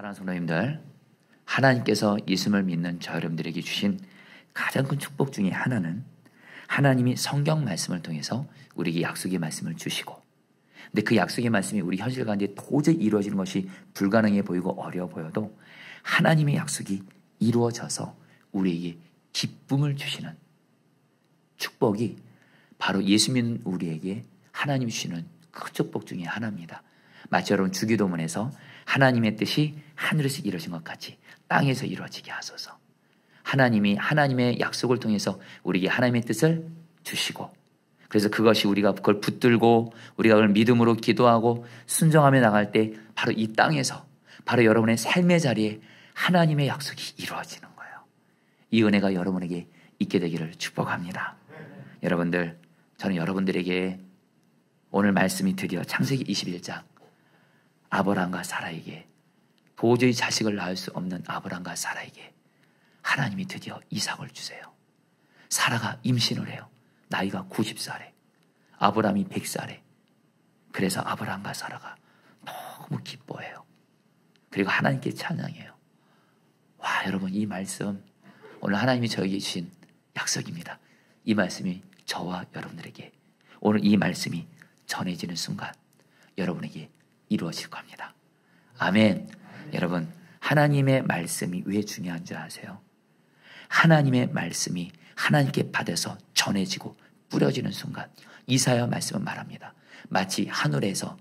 사랑하는 성도님들, 하나님께서 예수님을 믿는 저 여러분들에게 주신 가장 큰 축복 중에 하나는 하나님이 성경 말씀을 통해서 우리에게 약속의 말씀을 주시고, 근데 그 약속의 말씀이 우리 현실 가운데 도저히 이루어지는 것이 불가능해 보이고 어려워 보여도 하나님의 약속이 이루어져서 우리에게 기쁨을 주시는 축복이 바로 예수 믿는 우리에게 하나님이 주시는 큰 축복 중에 하나입니다. 마치 여러분 주기도문에서 하나님의 뜻이 하늘에서 이루어진 것 같이 땅에서 이루어지게 하소서. 하나님이 하나님의 약속을 통해서 우리에게 하나님의 뜻을 주시고, 그래서 그것이 우리가 그걸 붙들고 우리가 그걸 믿음으로 기도하고 순종하며 나갈 때 바로 이 땅에서 바로 여러분의 삶의 자리에 하나님의 약속이 이루어지는 거예요. 이 은혜가 여러분에게 있게 되기를 축복합니다. 여러분들, 저는 여러분들에게 오늘 말씀이 드디어 창세기 21장 아브라함과 사라에게, 도저히 자식을 낳을 수 없는 아브라함과 사라에게 하나님이 드디어 이삭을 주세요. 사라가 임신을 해요. 나이가 90살에 아브라함이 100살에. 그래서 아브라함과 사라가 너무 기뻐해요. 그리고 하나님께 찬양해요. 와, 여러분, 이 말씀 오늘 하나님이 저에게 주신 약속입니다. 이 말씀이 저와 여러분들에게 오늘 이 말씀이 전해지는 순간 여러분에게 이루어질 겁니다. 아멘. 여러분, 하나님의 말씀이 왜 중요한 줄 아세요? 하나님의 말씀이 하나님께 받아서 전해지고 뿌려지는 순간 이사야 말씀은 말합니다. 마치 하늘에서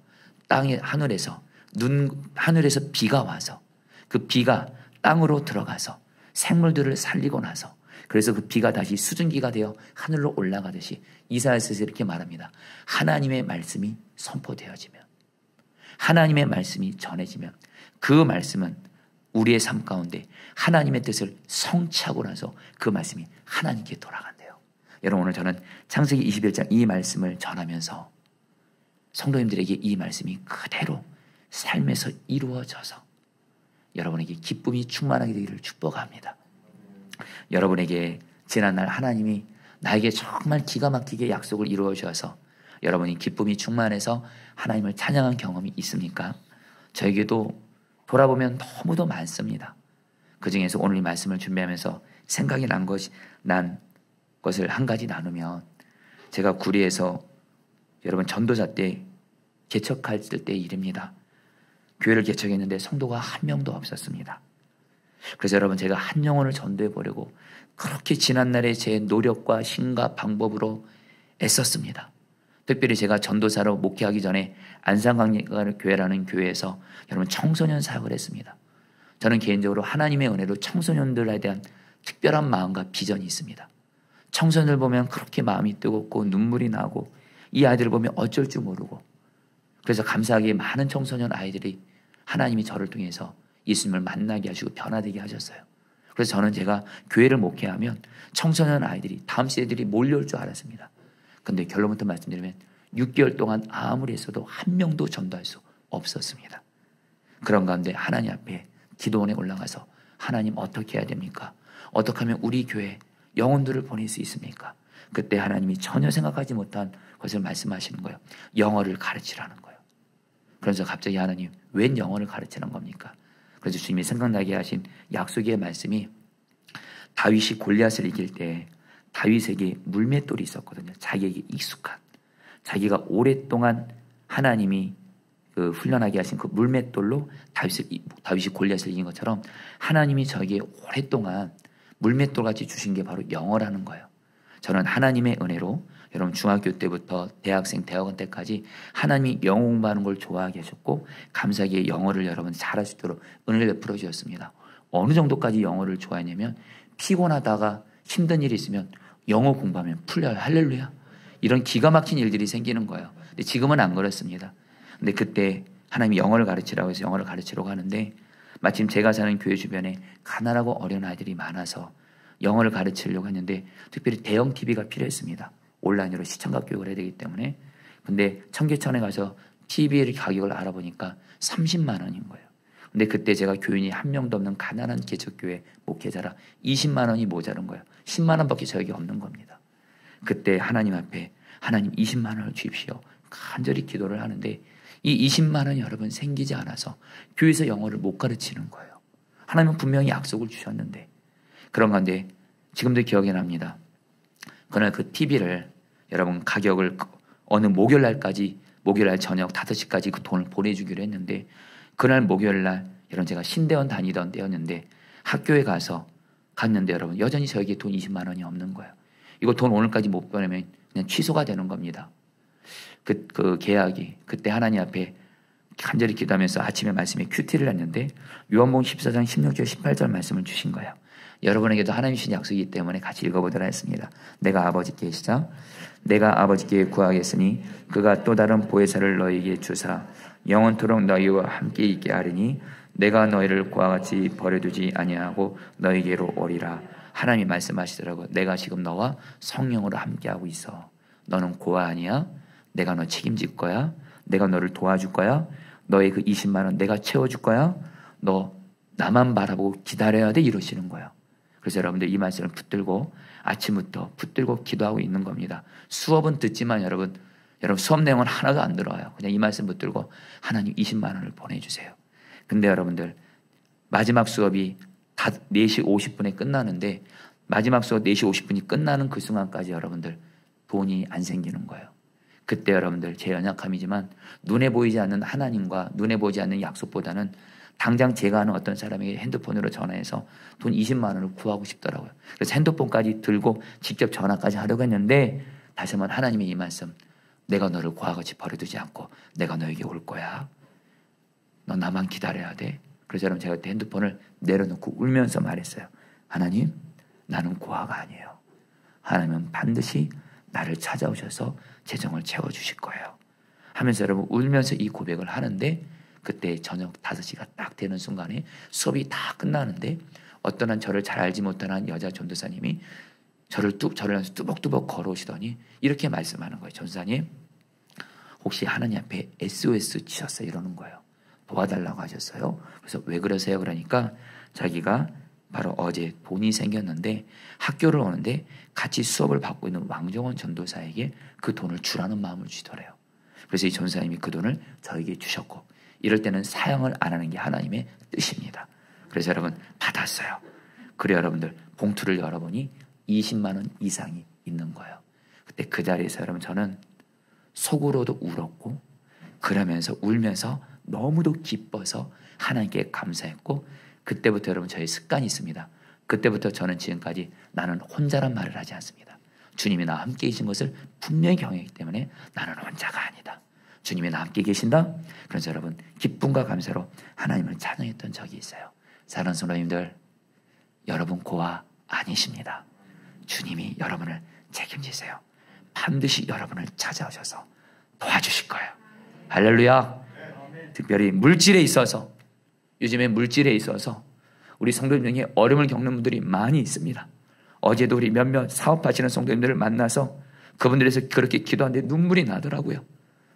하늘에서 비가 와서 그 비가 땅으로 들어가서 생물들을 살리고 나서, 그래서 그 비가 다시 수증기가 되어 하늘로 올라가듯이 이사야서에서 이렇게 말합니다. 하나님의 말씀이 선포되어지면, 하나님의 말씀이 전해지면 그 말씀은 우리의 삶 가운데 하나님의 뜻을 성취하고 나서 그 말씀이 하나님께 돌아간대요. 여러분, 오늘 저는 창세기 21장 이 말씀을 전하면서 성도님들에게 이 말씀이 그대로 삶에서 이루어져서 여러분에게 기쁨이 충만하게 되기를 축복합니다. 여러분에게 지난날 하나님이 나에게 정말 기가 막히게 약속을 이루어 주셔서 여러분이 기쁨이 충만해서 하나님을 찬양한 경험이 있습니까? 저에게도 돌아보면 너무도 많습니다. 그 중에서 오늘 이 말씀을 준비하면서 생각이 난 것을 한 가지 나누면, 제가 구리에서 여러분 전도자 때 개척할 때의 일입니다. 교회를 개척했는데 성도가 한 명도 없었습니다. 그래서 여러분, 제가 한 영혼을 전도해 보려고 그렇게 지난날에 제 노력과 힘과 방법으로 애썼습니다. 특별히 제가 전도사로 목회하기 전에 안산강례교회라는 교회에서 여러분 청소년 사역을 했습니다. 저는 개인적으로 하나님의 은혜로 청소년들에 대한 특별한 마음과 비전이 있습니다. 청소년들 보면 그렇게 마음이 뜨겁고 눈물이 나고 이 아이들을 보면 어쩔 줄 모르고, 그래서 감사하게 많은 청소년 아이들이 하나님이 저를 통해서 예수님을 만나게 하시고 변화되게 하셨어요. 그래서 저는 제가 교회를 목회하면 청소년 아이들이, 다음 세대들이 몰려올 줄 알았습니다. 근데 결론부터 말씀드리면 6개월 동안 아무리 했어도 한 명도 전도할 수 없었습니다. 그런 가운데 하나님 앞에 기도원에 올라가서, 하나님 어떻게 해야 됩니까? 어떻게 하면 우리 교회에 영혼들을 보낼 수 있습니까? 그때 하나님이 전혀 생각하지 못한 것을 말씀하시는 거예요. 영어를 가르치라는 거예요. 그래서 갑자기 하나님, 웬 영어를 가르치는 겁니까? 그래서 주님이 생각나게 하신 약속의 말씀이, 다윗이 골리앗을 이길 때 다윗에게 물맷돌이 있었거든요. 자기에게 익숙한, 자기가 오랫동안 하나님이 훈련하게 하신 그 물맷돌로 다윗이 골리앗을 이긴 것처럼 하나님이 저에게 오랫동안 물맷돌같이 주신 게 바로 영어라는 거예요. 저는 하나님의 은혜로 여러분 중학교 때부터 대학생, 대학원 때까지 하나님이 영어 공부하는 걸 좋아하게 하셨고, 감사하게 영어를 여러분 잘할 수 있도록 은혜를 베풀어 주셨습니다. 어느 정도까지 영어를 좋아했냐면, 피곤하다가 힘든 일이 있으면 영어 공부하면 풀려요. 할렐루야. 이런 기가 막힌 일들이 생기는 거예요. 근데 지금은 안 그렇습니다. 근데 그때 하나님이 영어를 가르치라고 해서 영어를 가르치려고 하는데, 마침 제가 사는 교회 주변에 가난하고 어려운 아이들이 많아서 영어를 가르치려고 했는데, 특별히 대형 TV가 필요했습니다. 온라인으로 시청각 교육을 해야 되기 때문에. 근데 청계천에 가서 TV의 가격을 알아보니까 30만 원인 거예요. 근데 그때 제가 교인이 한 명도 없는 가난한 개척교회 목회자라 20만 원이 모자른 거예요. 10만 원밖에 저에게 없는 겁니다. 그때 하나님 앞에, 하나님 20만 원을 주십시오. 간절히 기도를 하는데 이 20만 원이 여러분 생기지 않아서 교회에서 영어를 못 가르치는 거예요. 하나님은 분명히 약속을 주셨는데 그런 건데 지금도 기억이 납니다. 그날 그 TV를 여러분 가격을 어느 목요일날까지 목요일날 저녁 5시까지 그 돈을 보내주기로 했는데 그날 목요일날 여러분 제가 신대원 다니던 때였는데 학교에 갔는데 여러분 여전히 저에게 돈 20만 원이 없는 거예요. 이거 돈 오늘까지 못 보내면 그냥 취소가 되는 겁니다. 그 계약이 그때 하나님 앞에 간절히 기도하면서 아침에 말씀에 큐티를 했는데 요한복음 14장 16절 18절 말씀을 주신 거예요. 여러분에게도 하나님 주신 약속이기 때문에 같이 읽어보도록 하겠습니다. 내가 아버지께 시작. 내가 아버지께 구하겠으니 그가 또 다른 보혜사를 너희에게 주사 영원토록 너희와 함께 있게 하리니 내가 너희를 그와 같이 버려두지 아니하고 너희에게로 오리라. 하나님이 말씀하시더라고요. 내가 지금 너와 성령으로 함께하고 있어. 너는 고아 아니야. 내가 너 책임질 거야. 내가 너를 도와줄 거야. 너의 그 20만 원 내가 채워줄 거야. 너 나만 바라보고 기다려야 돼. 이러시는 거예요. 그래서 여러분들 이 말씀을 붙들고 아침부터 붙들고 기도하고 있는 겁니다. 수업은 듣지만 여러분 수업 내용은 하나도 안 들어요. 그냥 이 말씀 붙들고 하나님 20만 원을 보내주세요. 근데 여러분들 마지막 수업이 4시 50분에 끝나는데 마지막 수업 4시 50분이 끝나는 그 순간까지 여러분들 돈이 안 생기는 거예요. 그때 여러분들 제 연약함이지만 눈에 보이지 않는 하나님과 눈에 보이지 않는 약속보다는 당장 제가 아는 어떤 사람에게 핸드폰으로 전화해서 돈 20만 원을 구하고 싶더라고요. 그래서 핸드폰까지 들고 직접 전화까지 하려고 했는데 다시 한번 하나님의 이 말씀 내가 너를 고아같이 버려두지 않고 내가 너에게 올 거야. 너 나만 기다려야 돼. 그래서 여러분 제가 그때 핸드폰을 내려놓고 울면서 말했어요. 하나님 나는 고아가 아니에요. 하나님은 반드시 나를 찾아오셔서 재정을 채워주실 거예요. 하면서 여러분 울면서 이 고백을 하는데 그때 저녁 5시가 딱 되는 순간에 수업이 다 끝나는데 어떤 한 저를 잘 알지 못하는 여자 전도사님이 저를 뚜벅뚜벅 걸어오시더니 이렇게 말씀하는 거예요. 전도사님 혹시 하나님 앞에 SOS 치셨어요? 이러는 거예요. 도와달라고 하셨어요. 그래서 왜 그러세요? 그러니까 자기가 바로 어제 돈이 생겼는데 학교를 오는데 같이 수업을 받고 있는 왕정원 전도사에게 그 돈을 주라는 마음을 주시더래요. 그래서 이 전도사님이 그 돈을 저에게 주셨고 이럴 때는 사용을 안 하는 게 하나님의 뜻입니다. 그래서 여러분 받았어요. 그래 여러분들 봉투를 열어보니 20만 원 이상이 있는 거예요. 그때 그 자리에서 여러분 저는 속으로도 울었고 그러면서 울면서 너무도 기뻐서 하나님께 감사했고 그때부터 여러분 저의 습관이 있습니다. 그때부터 저는 지금까지 나는 혼자란 말을 하지 않습니다. 주님이 나와 함께 계신 것을 분명히 경험했기 때문에 나는 혼자가 아니다. 주님이 나와 함께 계신다. 그래서 여러분 기쁨과 감사로 하나님을 찬양했던 적이 있어요. 사랑하는 성도님들 여러분 고아 아니십니다. 주님이 여러분을 책임지세요. 반드시 여러분을 찾아오셔서 도와주실 거예요. 할렐루야. 특별히 물질에 있어서 요즘에 물질에 있어서 우리 성도님 중에 어려움을 겪는 분들이 많이 있습니다. 어제도 우리 몇몇 사업하시는 성도님들을 만나서 그분들에서 그렇게 기도하는데 눈물이 나더라고요.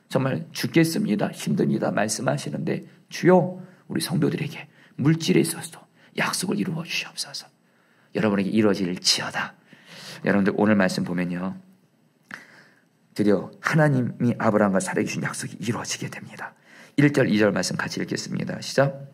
정말 죽겠습니다. 힘듭니다. 말씀하시는데 주여 우리 성도들에게 물질에 있어서도 약속을 이루어 주시옵소서. 여러분에게 이루어질지어다. 여러분들 오늘 말씀 보면요. 드디어 하나님이 아브라함과 사라에게 주신 약속이 이루어지게 됩니다. 1절 2절 말씀 같이 읽겠습니다. 시작.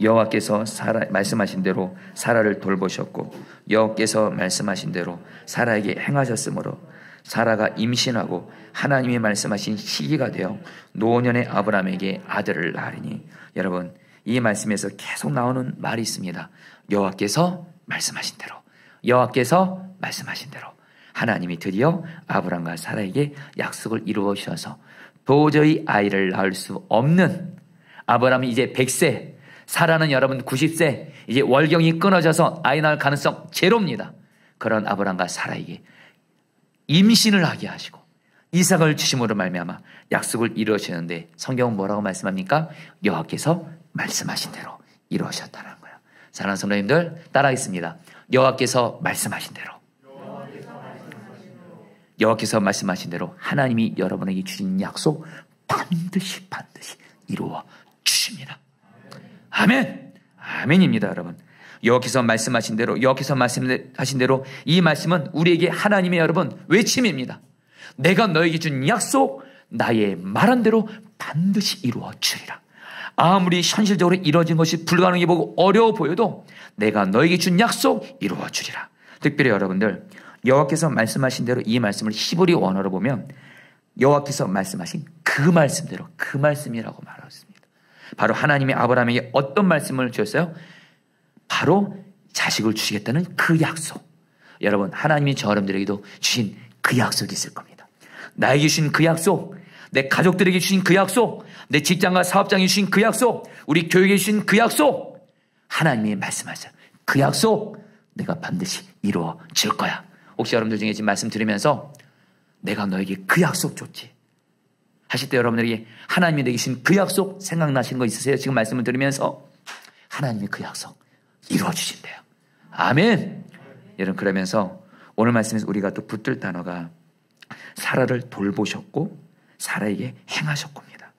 여호와께서 말씀하신 대로 사라를 돌보셨고 여호와께서 말씀하신 대로 사라에게 행하셨으므로 사라가 임신하고 하나님이 말씀하신 시기가 되어 노년의 아브라함에게 아들을 낳으리니 여러분 이 말씀에서 계속 나오는 말이 있습니다. 여호와께서 말씀하신 대로 여호와께서 말씀하신 대로 하나님이 드디어 아브라함과 사라에게 약속을 이루어 주셔서 도저히 아이를 낳을 수 없는 아브라함이 이제 100세 사라는 여러분 90세 이제 월경이 끊어져서 아이 낳을 가능성 제로입니다. 그런 아브라함과 사라에게 임신을 하게 하시고 이삭을 주심으로 말미암아 약속을 이루어주셨는데 성경은 뭐라고 말씀합니까? 여호와께서 말씀하신 대로 이루어졌다는 거예요. 사랑하는 성도님들 따라하겠습니다. 여호와께서 말씀하신 대로 여호와께서 말씀하신 대로 하나님이 여러분에게 주신 약속 반드시 이루어 주십니다. 아멘. 아멘입니다, 여러분. 여호와께서 말씀하신 대로 여호와께서 말씀하신 대로 이 말씀은 우리에게 하나님의 여러분 외침입니다. 내가 너에게 준 약속 나의 말한 대로 반드시 이루어 주리라. 아무리 현실적으로 이루어진 것이 불가능해 보고 어려워 보여도 내가 너에게 준 약속 이루어 주리라. 특별히 여러분들, 여호와께서 말씀하신 대로 이 말씀을 히브리 원어로 보면 여호와께서 말씀하신 그 말씀대로 그 말씀이라고 말하고 있습니다. 바로 하나님이 아브라함에게 어떤 말씀을 주셨어요? 바로 자식을 주시겠다는 그 약속. 여러분, 하나님이 저 여러분들에게도 주신 그 약속이 있을 겁니다. 나에게 주신 그 약속, 내 가족들에게 주신 그 약속, 내 직장과 사업장에 주신 그 약속, 우리 교육에 주신 그 약속, 하나님이 말씀하세요. 그 약속 내가 반드시 이루어 줄 거야. 혹시 여러분들 중에 지금 말씀 들으면서 내가 너에게 그 약속 줬지 하실 때 여러분들에게 하나님이 내게 주신 그 약속 생각나시는 거 있으세요? 지금 말씀을 들으면서 하나님이 그 약속 이루어 주신대요. 아멘. 여러분, 그러면서 오늘 말씀에서 우리가 또 붙들 단어가 사라를 돌보셨고 사라에게 행하셨고입니다.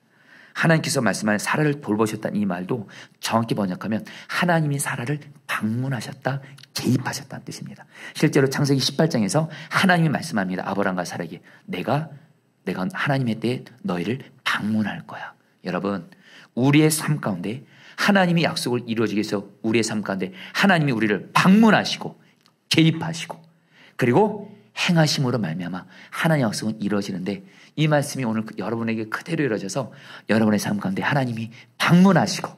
하나님께서 말씀하신 사라를 돌보셨다는 이 말도 정확히 번역하면 하나님이 사라를 방문하셨다, 개입하셨다는 뜻입니다. 실제로 창세기 18장에서 하나님이 말씀합니다. 아브라함과 사라에게 내가 하나님의 때에 너희를 방문할 거야. 여러분, 우리의 삶 가운데 하나님이 약속을 이루어지기 위해서 우리의 삶 가운데 하나님이 우리를 방문하시고 개입하시고 그리고 행하심으로 말미암아 하나님의 약속은 이루어지는데, 이 말씀이 오늘 여러분에게 그대로 이루어져서 여러분의 삶 가운데 하나님이 방문하시고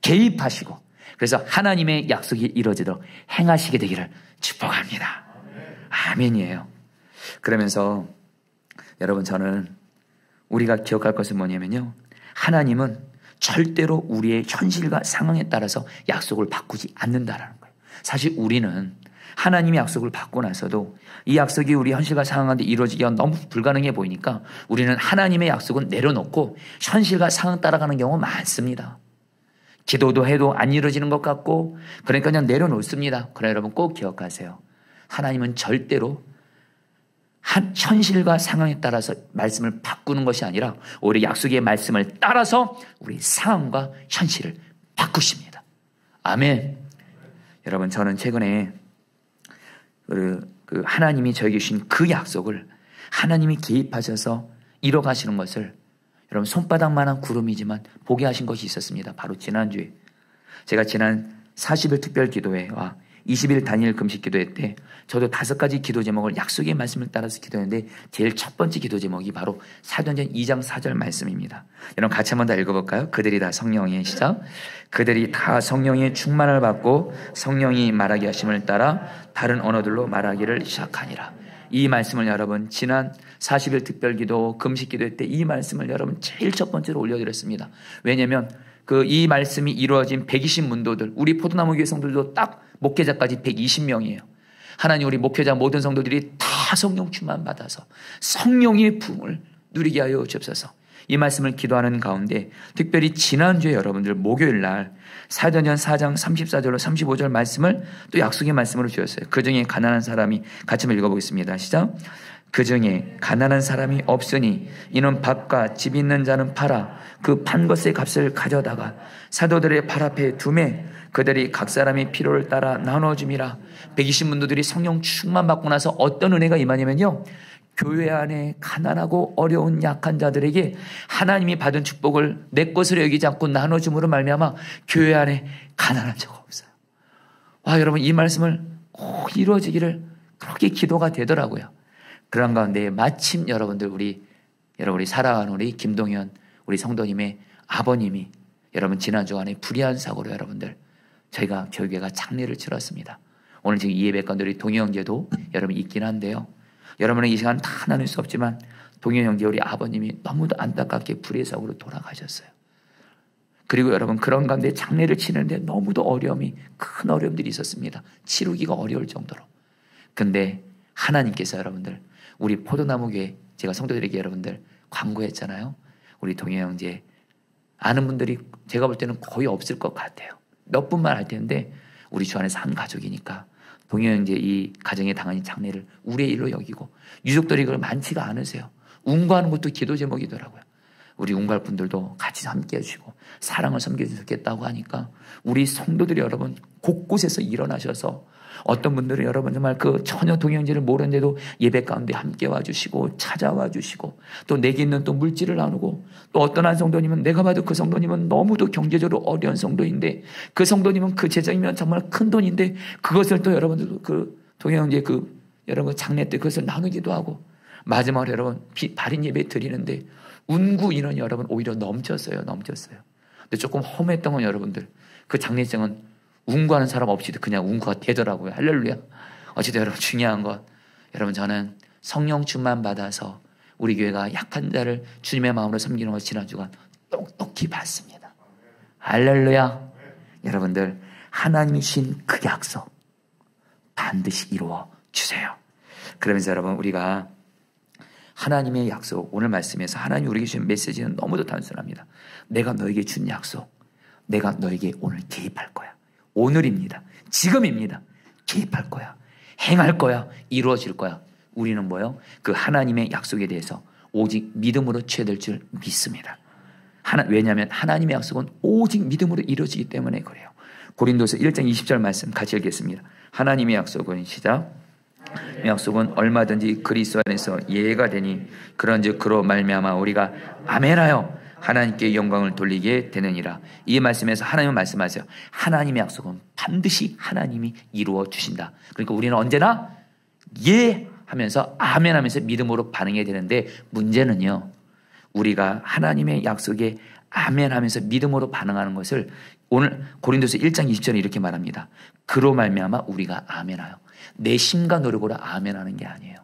개입하시고 그래서 하나님의 약속이 이루어지도록 행하시게 되기를 축복합니다. 아멘이에요. 그러면서 여러분, 저는 우리가 기억할 것은 뭐냐면요, 하나님은 절대로 우리의 현실과 상황에 따라서 약속을 바꾸지 않는다라는 거예요. 사실 우리는 하나님의 약속을 받고 나서도 이 약속이 우리 현실과 상황 가운데 이루어지기가 너무 불가능해 보이니까 우리는 하나님의 약속은 내려놓고 현실과 상황 따라가는 경우가 많습니다. 기도도 해도 안 이루어지는 것 같고 그러니까 그냥 내려놓습니다. 그러나 여러분 꼭 기억하세요. 하나님은 절대로 현실과 상황에 따라서 말씀을 바꾸는 것이 아니라 오히려 약속의 말씀을 따라서 우리 상황과 현실을 바꾸십니다. 아멘. 여러분, 저는 최근에 그 하나님이 저에게 주신 그 약속을 하나님이 개입하셔서 이뤄가시는 것을 여러분 손바닥만한 구름이지만 보게 하신 것이 있었습니다. 바로 지난주에 제가 지난 40일 특별 기도회와 20일 단일 금식 기도회 때 저도 5가지 기도 제목을 약속의 말씀을 따라서 기도했는데 제일 첫 번째 기도 제목이 바로 사도행전 2장 4절 말씀입니다. 여러분 같이 한번 다 읽어볼까요? 그들이 다 성령의 시작. 그들이 다 성령의 충만을 받고 성령이 말하게 하심을 따라 다른 언어들로 말하기를 시작하니라. 이 말씀을 여러분 지난 40일 특별기도 금식기도 때 이 말씀을 여러분 제일 첫 번째로 올려드렸습니다. 왜냐하면 이 말씀이 이루어진 120문도들, 우리 포도나무 교회 성도들도 딱 목회자까지 120명이에요. 하나님, 우리 목회자 모든 성도들이 다 성령 충만 받아서 성령의 부흥을 누리게 하여 주옵소서. 이 말씀을 기도하는 가운데 특별히 지난주에 여러분들 목요일 날 사도행전 4장 34절로 35절 말씀을 또 약속의 말씀으로 주셨어요. 그 중에 가난한 사람이 같이 한번 읽어보겠습니다. 시작. 그 중에 가난한 사람이 없으니 이는 밭과 집 있는 자는 팔아 그 판 것의 값을 가져다가 사도들의 발 앞에 두매 그들이 각 사람의 필요를 따라 나눠줌이라. 120문도들이 성령 충만 받고 나서 어떤 은혜가 임하냐면요, 교회 안에 가난하고 어려운 약한 자들에게 하나님이 받은 축복을 내 것으로 여기지 않고 나눠줌으로 말미암아 교회 안에 가난한 자가 없어요. 와, 여러분 이 말씀을 꼭 이루어지기를 그렇게 기도가 되더라고요. 그런 가운데 마침 여러분들 우리 사랑하는 우리 김동현 우리 성도님의 아버님이 여러분 지난 주간에 불의한 사고로 여러분들 저희가 교회가 장례를 치렀습니다. 오늘 지금 이 예배 가운데 우리 동현 형제도 여러분 있긴 한데요. 여러분은 이 시간 다 나눌 수 없지만 동현 형제 우리 아버님이 너무도 안타깝게 불의의 사고로 돌아가셨어요. 그리고 여러분 그런 가운데 장례를 치는데 너무도 큰 어려움들이 있었습니다. 치르기가 어려울 정도로. 근데 하나님께서 여러분들 우리 포도나무 교회 제가 성도들에게 여러분들 광고했잖아요. 우리 동현 형제 아는 분들이 제가 볼 때는 거의 없을 것 같아요. 몇 분만 알 텐데 우리 주 안에서 한 가족이니까 동현 형제 이 가정에 당한 장례를 우리의 일로 여기고 유족들이 그걸 많지가 않으세요. 운구하는 것도 기도 제목이더라고요. 우리 운구할 분들도 같이 함께 해주시고 사랑을 섬겨주셨겠다고 하니까 우리 성도들이 여러분 곳곳에서 일어나셔서 어떤 분들은 여러분 정말 그 전혀 동행지를 모르는데도 예배 가운데 함께 와주시고 찾아와 주시고 또 내게 있는 또 물질을 나누고 또 어떤 한 성도님은 내가 봐도 그 성도님은 너무도 경제적으로 어려운 성도인데 그 성도님은 그 재정이면 정말 큰 돈인데 그것을 또 여러분들도 그 동행지 그 여러분 장례 때 그것을 나누기도 하고 마지막으로 여러분 발인 예배 드리는데 운구 인원이 여러분 오히려 넘쳤어요. 근데 조금 험했던 건 여러분들 그 장례식장은 운구하는 사람 없이도 그냥 운구가 되더라고요. 할렐루야. 어쨌든 여러분 중요한 것 여러분 저는 성령 충만 받아서 우리 교회가 약한 자를 주님의 마음으로 섬기는 것을 지난 주간 똑똑히 봤습니다. 할렐루야. 여러분들 하나님이 주신 그 약속 반드시 이루어 주세요. 그러면서 여러분 우리가 하나님의 약속 오늘 말씀에서 하나님이 우리에게 주신 메시지는 너무도 단순합니다. 내가 너에게 준 약속 내가 너에게 오늘 개입할 거야. 오늘입니다. 지금입니다. 개입할 거야. 행할 거야. 이루어질 거야. 우리는 뭐요? 그 하나님의 약속에 대해서 오직 믿음으로 취해될 줄 믿습니다. 왜냐하면 하나님의 약속은 오직 믿음으로 이루어지기 때문에 그래요. 고린도서 1장 20절 말씀 같이 읽겠습니다. 하나님의 약속은 시작. 약속은 얼마든지 그리스도 안에서 예가 되니 그런즉 그로 말미암아 우리가 아멘하여 하나님께 영광을 돌리게 되느니라. 이 말씀에서 하나님은 말씀하세요. 하나님의 약속은 반드시 하나님이 이루어 주신다. 그러니까 우리는 언제나 예 하면서 아멘 하면서 믿음으로 반응해야 되는데 문제는요. 우리가 하나님의 약속에 아멘 하면서 믿음으로 반응하는 것을 오늘 고린도서 1장 20절에 이렇게 말합니다. 그로 말미암아 우리가 아멘하여. 내 힘과 노력으로 아멘하는 게 아니에요.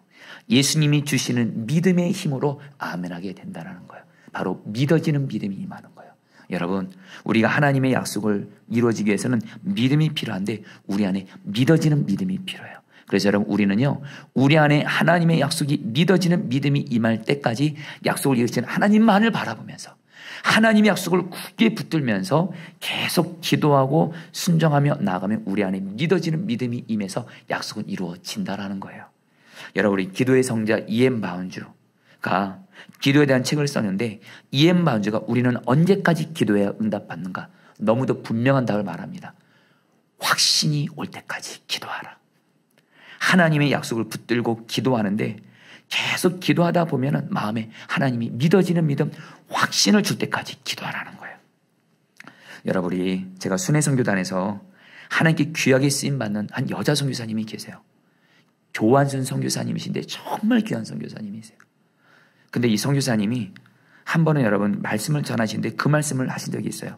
예수님이 주시는 믿음의 힘으로 아멘하게 된다는 거예요. 바로 믿어지는 믿음이 임하는 거예요. 여러분 우리가 하나님의 약속을 이루어지기 위해서는 믿음이 필요한데 우리 안에 믿어지는 믿음이 필요해요. 그래서 여러분 우리는요 우리 안에 하나님의 약속이 믿어지는 믿음이 임할 때까지 약속을 이루시는 하나님만을 바라보면서 하나님의 약속을 굳게 붙들면서 계속 기도하고 순종하며 나아가면 우리 안에 믿어지는 믿음이 임해서 약속은 이루어진다라는 거예요. 여러분 우리 기도의 성자 E.M. 바운주가 기도에 대한 책을 썼는데 E.M. 바운주가 우리는 언제까지 기도해야 응답받는가 너무도 분명한 답을 말합니다. 확신이 올 때까지 기도하라. 하나님의 약속을 붙들고 기도하는데 계속 기도하다 보면은 마음에 하나님이 믿어지는 믿음 확신을 줄 때까지 기도하라는 거예요. 여러분 우리 제가 순회선교단에서 하나님께 귀하게 쓰임받는 한 여자 선교사님이 계세요. 교환순 선교사님이신데 정말 귀한 선교사님이세요. 근데 이 선교사님이 한 번은 여러분 말씀을 전하시는데 그 말씀을 하신 적이 있어요.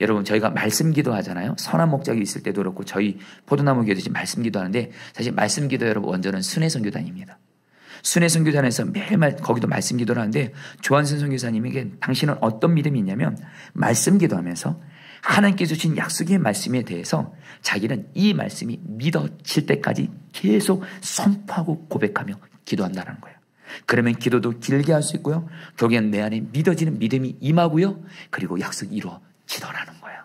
여러분 저희가 말씀 기도하잖아요. 선한 목적이 있을 때도 그렇고 저희 포도나무 교회도 지금 말씀 기도하는데 사실 말씀 기도 여러분 원조는 순회선교단입니다. 순회선교단에서 매일 거기도 말씀 기도를 하는데 조한순 선교사님에게 당신은 어떤 믿음이 있냐면 말씀 기도하면서 하나님께서 주신 약속의 말씀에 대해서 자기는 이 말씀이 믿어질 때까지 계속 선포하고 고백하며 기도한다는 거예요. 그러면 기도도 길게 할 수 있고요. 결국엔 내 안에 믿어지는 믿음이 임하고요. 그리고 약속이 이루어지더라는 거예요.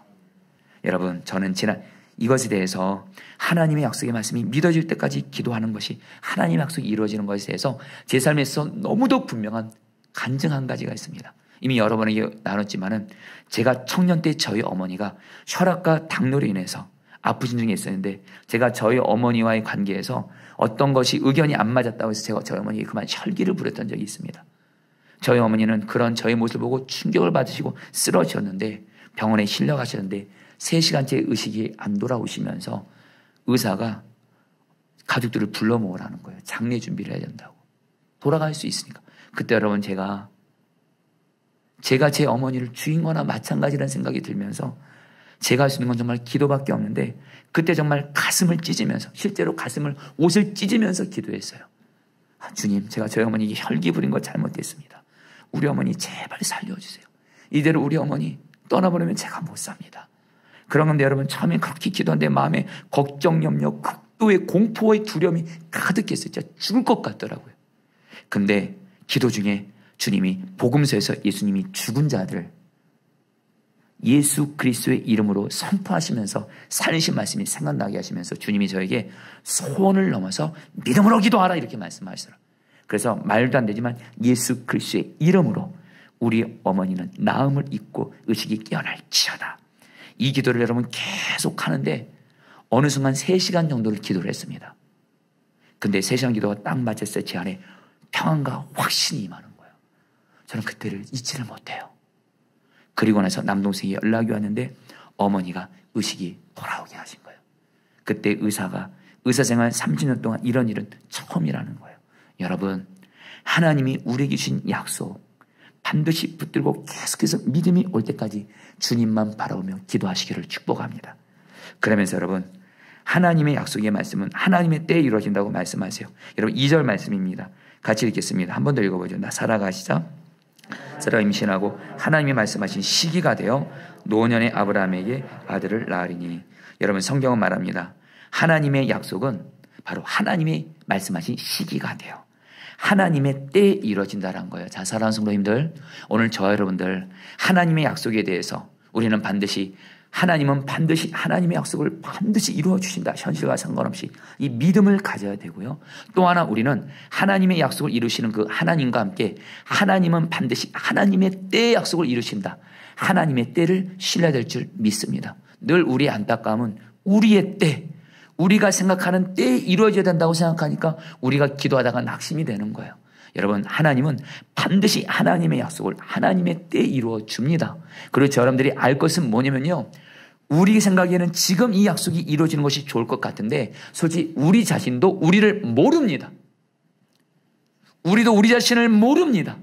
여러분 저는 지난 이것에 대해서 하나님의 약속의 말씀이 믿어질 때까지 기도하는 것이 하나님의 약속이 이루어지는 것에 대해서 제 삶에서 너무도 분명한 간증 한 가지가 있습니다. 이미 여러 번에게 나눴지만은 제가 청년 때 저희 어머니가 혈압과 당뇨로 인해서 아프신 중에 있었는데 제가 저희 어머니와의 관계에서 어떤 것이 의견이 안 맞았다고 해서 제가 저희 어머니에게 그만 혈기를 부렸던 적이 있습니다. 저희 어머니는 그런 저희 모습을 보고 충격을 받으시고 쓰러지셨는데 병원에 실려가셨는데 3시간째 의식이 안 돌아오시면서 의사가 가족들을 불러 모으라는 거예요. 장례 준비를 해야 된다고. 돌아갈 수 있으니까. 그때 여러분 제가 제 어머니를 죽인 거나 마찬가지라는 생각이 들면서 제가 할 수 있는 건 정말 기도밖에 없는데 그때 정말 가슴을 찢으면서 실제로 옷을 찢으면서 기도했어요. 주님 제가 저희 어머니에게 혈기 부린 거 잘못했습니다. 우리 어머니 제발 살려주세요. 이대로 우리 어머니 떠나버리면 제가 못 삽니다. 그런 건데 여러분 처음엔 그렇게 기도하는데 마음에 걱정, 염려, 극도의 공포의 두려움이 가득했어요. 진짜 죽을 것 같더라고요. 근데 기도 중에 주님이 복음서에서 예수님이 죽은 자들 예수 그리스도의 이름으로 선포하시면서 살리신 말씀이 생각나게 하시면서 주님이 저에게 소원을 넘어서 믿음으로 기도하라 이렇게 말씀하시더라고요. 그래서 말도 안 되지만 예수 그리스도의 이름으로 우리 어머니는 나음을 입고 의식이 깨어날지어다. 이 기도를 여러분 계속 하는데 어느 순간 3시간 정도를 기도를 했습니다. 근데 3시간 기도가 딱 맞았을 때 제 안에 평안과 확신이 임하는 거예요. 저는 그때를 잊지를 못해요. 그리고 나서 남동생이 연락이 왔는데 어머니가 의식이 돌아오게 하신 거예요. 그때 의사생활 30년 동안 이런 일은 처음이라는 거예요. 여러분, 하나님이 우리에게 주신 약속 반드시 붙들고 계속해서 믿음이 올 때까지 주님만 바라보며 기도하시기를 축복합니다. 그러면서 여러분, 하나님의 약속의 말씀은 하나님의 때에 이루어진다고 말씀하세요. 여러분 2절 말씀입니다. 같이 읽겠습니다. 한 번 더 읽어보죠. 나 살아가시자. 사라가 임신하고 하나님이 말씀하신 시기가 되어 노년의 아브라함에게 아들을 낳으리니. 여러분, 성경은 말합니다. 하나님의 약속은 바로 하나님이 말씀하신 시기가 돼요. 하나님의 때에 이루어진다는 거예요. 자, 사랑하는 성도님들, 오늘 저와 여러분들 하나님의 약속에 대해서 우리는 하나님은 반드시 하나님의 약속을 반드시 이루어 주신다. 현실과 상관없이 이 믿음을 가져야 되고요. 또 하나, 우리는 하나님의 약속을 이루시는 그 하나님과 함께 하나님은 반드시 하나님의 때의 약속을 이루신다. 하나님의 때를 신뢰해야 될 줄 믿습니다. 늘 우리의 안타까움은 우리의 때, 우리가 생각하는 때에 이루어져야 된다고 생각하니까 우리가 기도하다가 낙심이 되는 거예요. 여러분, 하나님은 반드시 하나님의 약속을 하나님의 때에 이루어 줍니다. 그리고 여러분들이 알 것은 뭐냐면요, 우리 생각에는 지금 이 약속이 이루어지는 것이 좋을 것 같은데 솔직히 우리 자신도 우리를 모릅니다. 우리도 우리 자신을 모릅니다.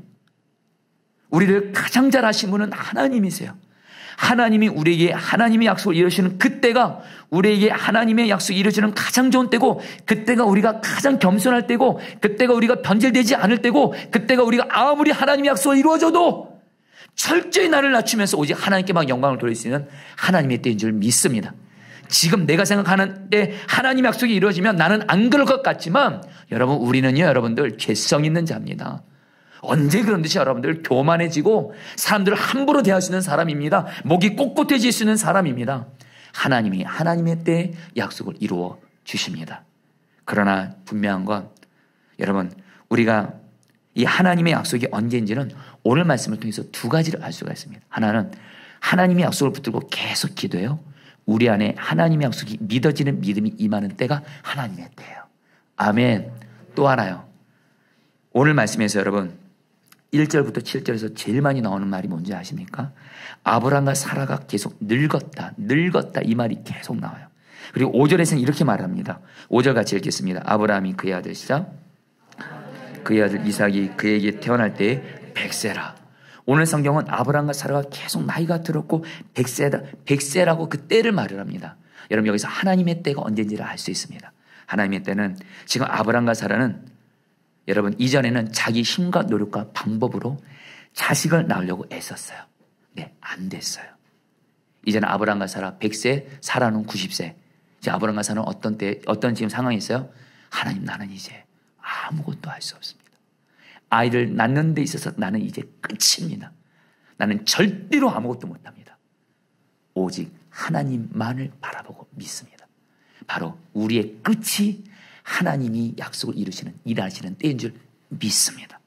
우리를 가장 잘 아신 분은 하나님이세요. 하나님이 우리에게 하나님의 약속을 이루시는 그때가 우리에게 하나님의 약속이 이루어지는 가장 좋은 때고, 그때가 우리가 가장 겸손할 때고, 그때가 우리가 변질되지 않을 때고, 그때가 우리가 아무리 하나님의 약속을 이루어져도 철저히 나를 낮추면서 오직 하나님께만 영광을 돌릴 수 있는 하나님의 때인 줄 믿습니다. 지금 내가 생각하는 때 하나님의 약속이 이루어지면 나는 안 그럴 것 같지만 여러분, 우리는요, 여러분들 죄성 있는 자입니다. 언제 그런 듯이 여러분들 교만해지고 사람들을 함부로 대할 수 있는 사람입니다. 목이 꼿꼿해질 수 있는 사람입니다. 하나님이 하나님의 때에 약속을 이루어 주십니다. 그러나 분명한 건 여러분, 우리가 이 하나님의 약속이 언제인지는 오늘 말씀을 통해서 두 가지를 알 수가 있습니다. 하나는 하나님의 약속을 붙들고 계속 기도해요. 우리 안에 하나님의 약속이 믿어지는 믿음이 임하는 때가 하나님의 때예요. 아멘. 또 하나요. 오늘 말씀에서 여러분 1절부터 7절에서 제일 많이 나오는 말이 뭔지 아십니까? 아브라함과 사라가 계속 늙었다 이 말이 계속 나와요. 그리고 5절에서는 이렇게 말합니다. 5절 같이 읽겠습니다. 아브라함이 그의 아들 시작. 그의 아들 이삭이 그에게 태어날 때에 100세라. 오늘 성경은 아브라함과 사라가 계속 나이가 들었고 100세라고 그 때를 말을 합니다. 여러분, 여기서 하나님의 때가 언제인지를 알 수 있습니다. 하나님의 때는 지금 아브라함과 사라는 여러분, 이전에는 자기 힘과 노력과 방법으로 자식을 낳으려고 애썼어요. 네, 안 됐어요. 이제는 아브라함과 사라 100세, 사라는 90세. 이제 아브라함과 사라는 어떤 지금 상황이 있어요? 하나님, 나는 이제 아무것도 할 수 없습니다. 아이를 낳는 데 있어서 나는 이제 끝입니다. 나는 절대로 아무것도 못합니다. 오직 하나님만을 바라보고 믿습니다. 바로 우리의 끝이 하나님이 약속을 이루시는, 일하시는 때인 줄 믿습니다.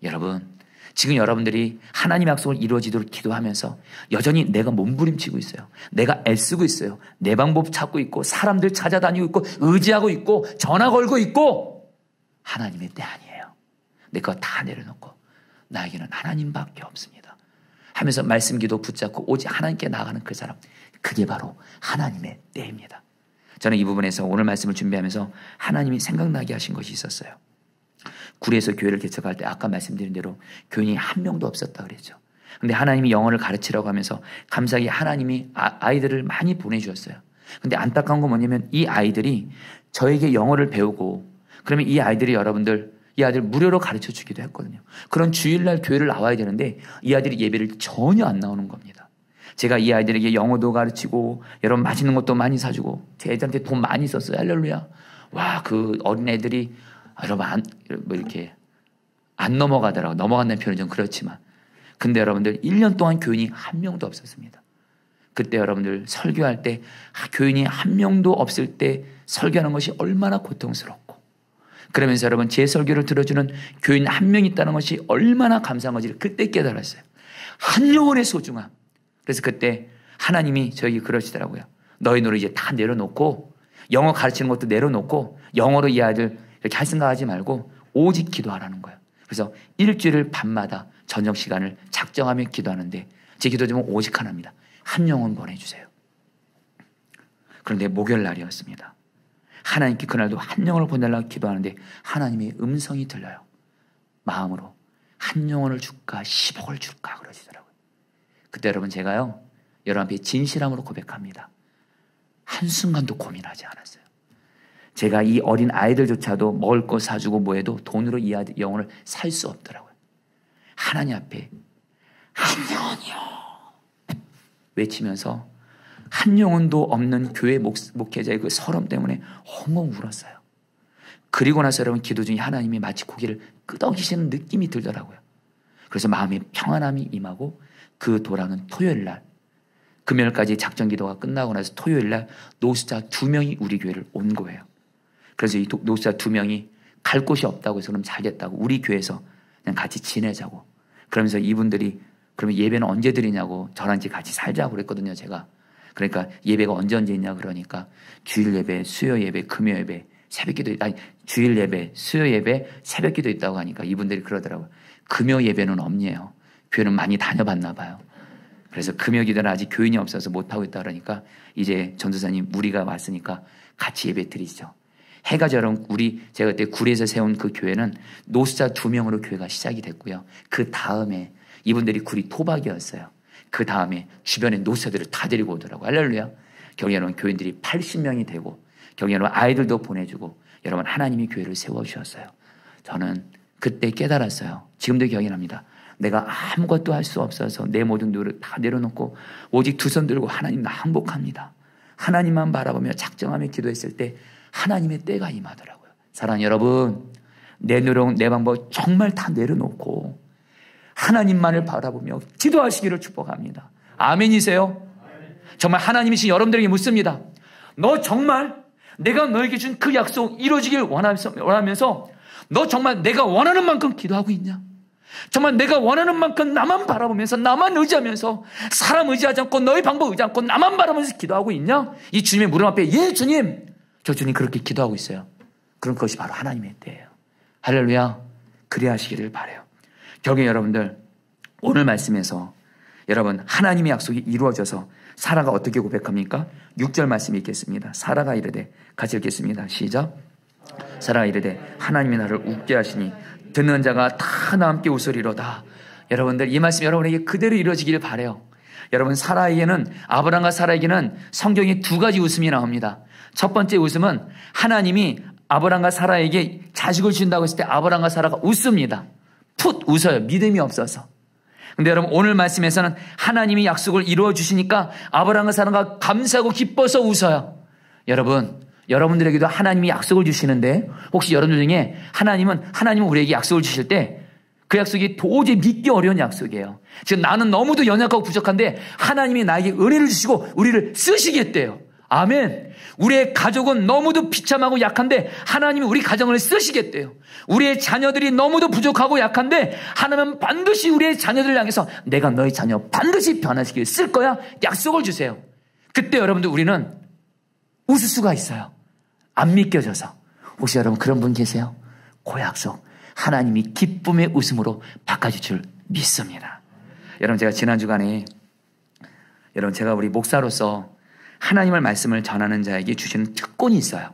여러분, 지금 여러분들이 하나님의 약속을 이루어지도록 기도하면서 여전히 내가 몸부림치고 있어요. 내가 애쓰고 있어요. 내 방법 찾고 있고 사람들 찾아다니고 있고 의지하고 있고 전화 걸고 있고 하나님의 때 아니에요. 내 거 다 내려놓고 나에게는 하나님밖에 없습니다 하면서 말씀 기도 붙잡고 오직 하나님께 나아가는 그 사람, 그게 바로 하나님의 때입니다. 저는 이 부분에서 오늘 말씀을 준비하면서 하나님이 생각나게 하신 것이 있었어요. 구리에서 교회를 개척할 때 아까 말씀드린 대로 교인이 한 명도 없었다 그랬죠. 근데 하나님이 영어를 가르치라고 하면서 감사하게 하나님이 아이들을 많이 보내주셨어요. 근데 안타까운 건 뭐냐면 이 아이들이 저에게 영어를 배우고 그러면 이 아이들이 이 아이들 무료로 가르쳐 주기도 했거든요. 그런 주일날 교회를 나와야 되는데 이 아이들이 예배를 전혀 안 나오는 겁니다. 제가 이 아이들에게 영어도 가르치고 여러분 맛있는 것도 많이 사주고 제 애들한테 돈 많이 썼어요. 할렐루야. 와, 그 어린애들이 여러분 이렇게 안 넘어가더라고요. 넘어간다는 표현은 좀 그렇지만. 근데 여러분들 1년 동안 교인이 한 명도 없었습니다. 그때 여러분들 설교할 때 교인이 한 명도 없을 때 설교하는 것이 얼마나 고통스럽고, 그러면서 여러분 제 설교를 들어주는 교인 한 명 있다는 것이 얼마나 감사한 건지를 그때 깨달았어요. 한 영혼의 소중함. 그래서 그때 하나님이 저에게 그러시더라고요. 너희 노래 이제 다 내려놓고 영어 가르치는 것도 내려놓고 영어로 이 아이들 이렇게 할 생각하지 말고 오직 기도하라는 거예요. 그래서 일주일 밤마다 저녁 시간을 작정하며 기도하는데 제 기도 제목은 오직 하나입니다. 한 영혼 보내주세요. 그런데 목요일 날이었습니다. 하나님께 그날도 한 영혼을 보내려고 기도하는데 하나님의 음성이 들려요. 마음으로 한 영혼을 줄까 10억을 줄까 그러시더라고요. 그때 여러분 제가요 여러분 앞에 진실함으로 고백합니다. 한순간도 고민하지 않았어요. 제가 이 어린 아이들조차도 먹을 거 사주고 뭐해도 돈으로 이 아이들 영혼을 살 수 없더라고요. 하나님 앞에 한 영혼이요 외치면서 한 영혼도 없는 교회 목회자의 그 서름 때문에 엉엉 울었어요. 그리고 나서 여러분 기도 중에 하나님이 마치 고개를 끄덕이시는 느낌이 들더라고요. 그래서 마음에 평안함이 임하고 그 돌아오는 토요일 날 금요일까지 작전 기도가 끝나고 나서 토요일 날 노숙자 2명이 우리 교회를 온 거예요. 그래서 이 노숙자 2명이 갈 곳이 없다고 해서 그럼 잘겠다고 우리 교회에서 그냥 같이 지내자고 그러면서 이분들이 그러면 예배는 언제 드리냐고 저랑 같이 살자고 그랬거든요. 제가 그러니까 예배가 언제 있냐 그러니까 주일 예배, 수요 예배, 금요 예배, 새벽기도 아니 주일 예배, 수요 예배, 새벽기도 있다고 하니까 이분들이 그러더라고요. 금요 예배는 없네요. 교회는 많이 다녀봤나 봐요. 그래서 금요 기도는 아직 교인이 없어서 못하고 있다 그러니까 이제 전도사님 우리가 왔으니까 같이 예배 드리죠. 해가 저런 제가 그때 구리에서 세운 그 교회는 노숙자 2명으로 교회가 시작이 됐고요. 그 다음에 이분들이 구리 토박이었어요. 그 다음에 주변에 노숙자들을 다 데리고 오더라고요. 할렐루야. 경계로는 교인들이 80명이 되고 경계로는 아이들도 보내주고 여러분 하나님이 교회를 세워주셨어요. 저는 그때 깨달았어요. 지금도 기억이 납니다. 내가 아무것도 할 수 없어서 내 모든 노력을 다 내려놓고 오직 두 손 들고 하나님 나 항복합니다. 하나님만 바라보며 작정하며 기도했을 때 하나님의 때가 임하더라고요. 사랑하는 여러분 내 노력 내 방법 정말 다 내려놓고 하나님만을 바라보며 기도하시기를 축복합니다. 아멘이세요? 정말 하나님이신 여러분들에게 묻습니다. 너 정말 내가 너에게 준 그 약속 이루어지길 원하면서 너 정말 내가 원하는 만큼 기도하고 있냐? 정말 내가 원하는 만큼 나만 바라보면서 나만 의지하면서 사람 의지하지 않고 너의 방법 의지하지 않고 나만 바라보면서 기도하고 있냐? 이 주님의 무릎 앞에 예 주님 저 주님 그렇게 기도하고 있어요. 그럼 그것이 바로 하나님의 때예요. 할렐루야. 그래야 하시기를 바라요. 결국에 여러분들 오늘 말씀에서 여러분 하나님의 약속이 이루어져서 사라가 어떻게 고백합니까? 6절 말씀이 있겠습니다. 사라가 이르되 같이 읽겠습니다. 시작. 사라가 이르되 하나님이 나를 웃게 하시니 듣는 자가 다 나와 함께 웃으리로다. 여러분들 이 말씀 여러분에게 그대로 이루어지길 바라요. 여러분 사라에게는 아브람과 사라에게는 성경에 2가지 웃음이 나옵니다. 첫 번째 웃음은 하나님이 아브람과 사라에게 자식을 주신다고 했을 때 아브람과 사라가 웃습니다. 풋 웃어요. 믿음이 없어서. 근데 여러분 오늘 말씀에서는 하나님이 약속을 이루어 주시니까 아브람과 사라가 감사하고 기뻐서 웃어요. 여러분들에게도 하나님이 약속을 주시는데 혹시 여러분들 중에 하나님은 우리에게 약속을 주실 때 그 약속이 도저히 믿기 어려운 약속이에요. 지금 나는 너무도 연약하고 부족한데 하나님이 나에게 은혜를 주시고 우리를 쓰시겠대요. 아멘. 우리의 가족은 너무도 비참하고 약한데 하나님이 우리 가정을 쓰시겠대요. 우리의 자녀들이 너무도 부족하고 약한데 하나님은 반드시 우리의 자녀들을 향해서 내가 너희 자녀 반드시 변화시키게 쓸 거야. 약속을 주세요. 그때 여러분들 우리는 웃을 수가 있어요. 안 믿겨져서. 혹시 여러분 그런 분 계세요? 그 약속 하나님이 기쁨의 웃음으로 바꿔줄 줄 믿습니다. 여러분 제가 지난 주간에 제가 우리 목사로서 하나님의 말씀을 전하는 자에게 주시는 특권이 있어요.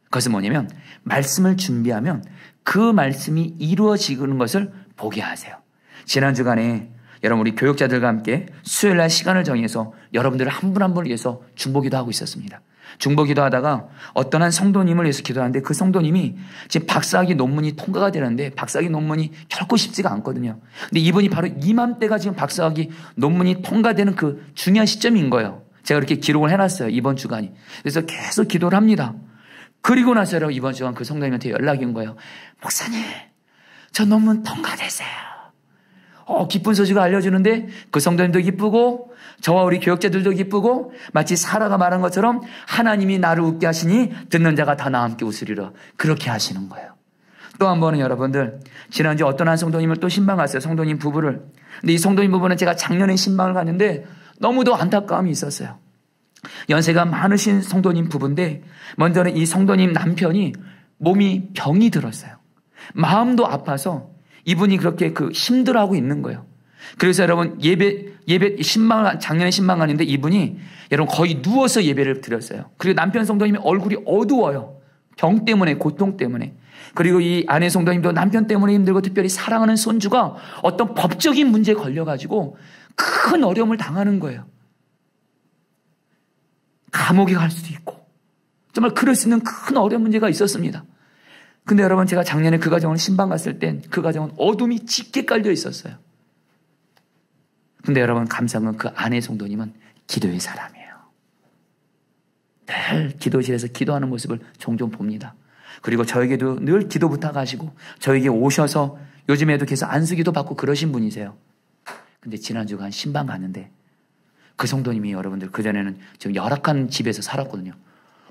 그것은 뭐냐면 말씀을 준비하면 그 말씀이 이루어지는 것을 보게 하세요. 지난 주간에 여러분 우리 교육자들과 함께 수요일날 시간을 정해서 여러분들을 한 분 한 분을 위해서 중보기도 하고 있었습니다. 중보기도 하다가 어떤 한 성도님을 위해서 기도하는데 그 성도님이 지금 박사학위 논문이 통과가 되는데 박사학위 논문이 결코 쉽지가 않거든요. 근데 이분이 바로 이맘때가 지금 박사학위 논문이 통과되는 그 중요한 시점인 거예요. 제가 이렇게 기록을 해놨어요. 이번 주간이. 그래서 계속 기도를 합니다. 그리고 나서 여러분 이번 주간 그 성도님한테 연락이 온 거예요. 목사님 저 논문 통과됐어요. 기쁜 소식을 알려주는데 그 성도님도 기쁘고 저와 우리 교역자들도 기쁘고 마치 사라가 말한 것처럼 하나님이 나를 웃게 하시니 듣는 자가 다 나와 함께 웃으리라. 그렇게 하시는 거예요. 또 한 번은 여러분들 지난주에 어떤 한 성도님을 또 신방갔어요. 성도님 부부를. 근데 이 성도님 부부는 제가 작년에 신방을 갔는데 너무도 안타까움이 있었어요. 연세가 많으신 성도님 부부인데 먼저는 이 성도님 남편이 몸이 병이 들었어요. 마음도 아파서 이분이 그렇게 힘들어하고 있는 거예요. 그래서 여러분 예배 작년에 신방하는데 이분이 여러분 거의 누워서 예배를 드렸어요. 그리고 남편 성도님이 얼굴이 어두워요. 병 때문에, 고통 때문에. 그리고 이 아내 성도님도 남편 때문에 힘들고 특별히 사랑하는 손주가 어떤 법적인 문제에 걸려가지고 큰 어려움을 당하는 거예요. 감옥에 갈 수도 있고 정말 그럴 수 있는 큰 어려운 문제가 있었습니다. 근데 여러분 제가 작년에 그 가정을 신방 갔을 땐 그 가정은 어둠이 짙게 깔려 있었어요. 근데 여러분 감사한 건 그 아내 성도님은 기도의 사람이에요. 늘 기도실에서 기도하는 모습을 종종 봅니다. 그리고 저에게도 늘 기도 부탁하시고 저에게 오셔서 요즘에도 계속 안수기도 받고 그러신 분이세요. 근데 지난주가 한 신방 갔는데 그 성도님이 여러분들 그전에는 좀 열악한 집에서 살았거든요.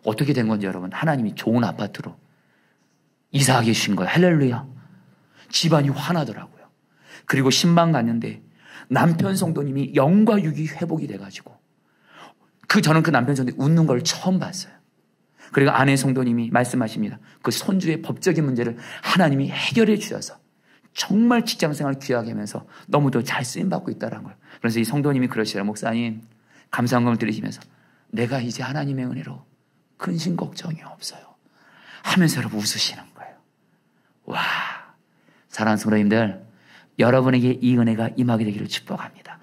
어떻게 된 건지 여러분 하나님이 좋은 아파트로 이사하게 주신 거예요. 할렐루야. 집안이 환하더라고요. 그리고 신방 갔는데 남편 성도님이 영과 육이 회복이 돼가지고 저는 그 남편 성도님이 웃는 걸 처음 봤어요. 그리고 아내 성도님이 말씀하십니다. 그 손주의 법적인 문제를 하나님이 해결해 주셔서 정말 직장생활 귀하게 하면서 너무도 잘 쓰임받고 있다는 거예요. 그래서 이 성도님이 그러시더라고요. 목사님 감사한금을 드리시면서 내가 이제 하나님의 은혜로 근심 걱정이 없어요 하면서 여러분 웃으시는 거예요. 와, 사랑하는 성도님들, 여러분에게 이 은혜가 임하게 되기를 축복합니다.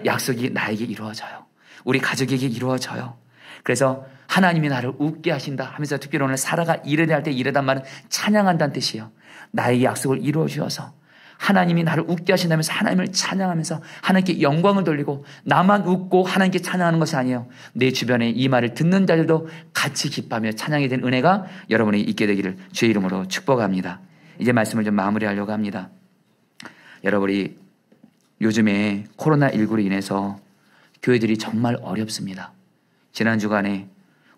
약속이 나에게 이루어져요. 우리 가족에게 이루어져요. 그래서 하나님이 나를 웃게 하신다 하면서 특별히 오늘 사라가 이르다 할 때 이르단 말은 찬양한다는 뜻이에요. 나에게 약속을 이루어 주셔서 하나님이 나를 웃게 하신다면서 하나님을 찬양하면서 하나님께 영광을 돌리고 나만 웃고 하나님께 찬양하는 것이 아니에요. 내 주변에 이 말을 듣는 자들도 같이 기뻐하며 찬양이 된 은혜가 여러분에게 있게 되기를 주의 이름으로 축복합니다. 이제 말씀을 좀 마무리하려고 합니다. 여러분이 요즘에 코로나19로 인해서 교회들이 정말 어렵습니다. 지난 주간에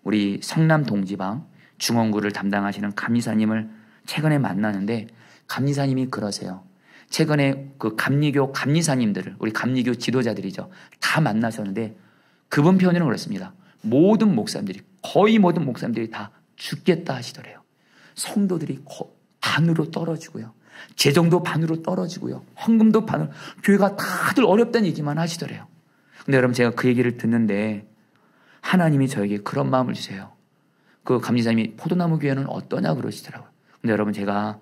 우리 성남 동지방 중원구를 담당하시는 감리사님을 최근에 만나는데 감리사님이 그러세요. 최근에 그 감리교 감리사님들을 우리 감리교 지도자들이죠. 다 만나셨는데 그분 표현은 그렇습니다. 모든 목사님들이 거의 모든 목사님들이 다 죽겠다 하시더래요. 성도들이 반으로 떨어지고요. 재정도 반으로 떨어지고요. 헌금도 반으로 교회가 다들 어렵다는 얘기만 하시더래요. 근데 여러분 제가 그 얘기를 듣는데 하나님이 저에게 그런 마음을 주세요. 그 감리사님이 포도나무 교회는 어떠냐 그러시더라고요. 근데 여러분 제가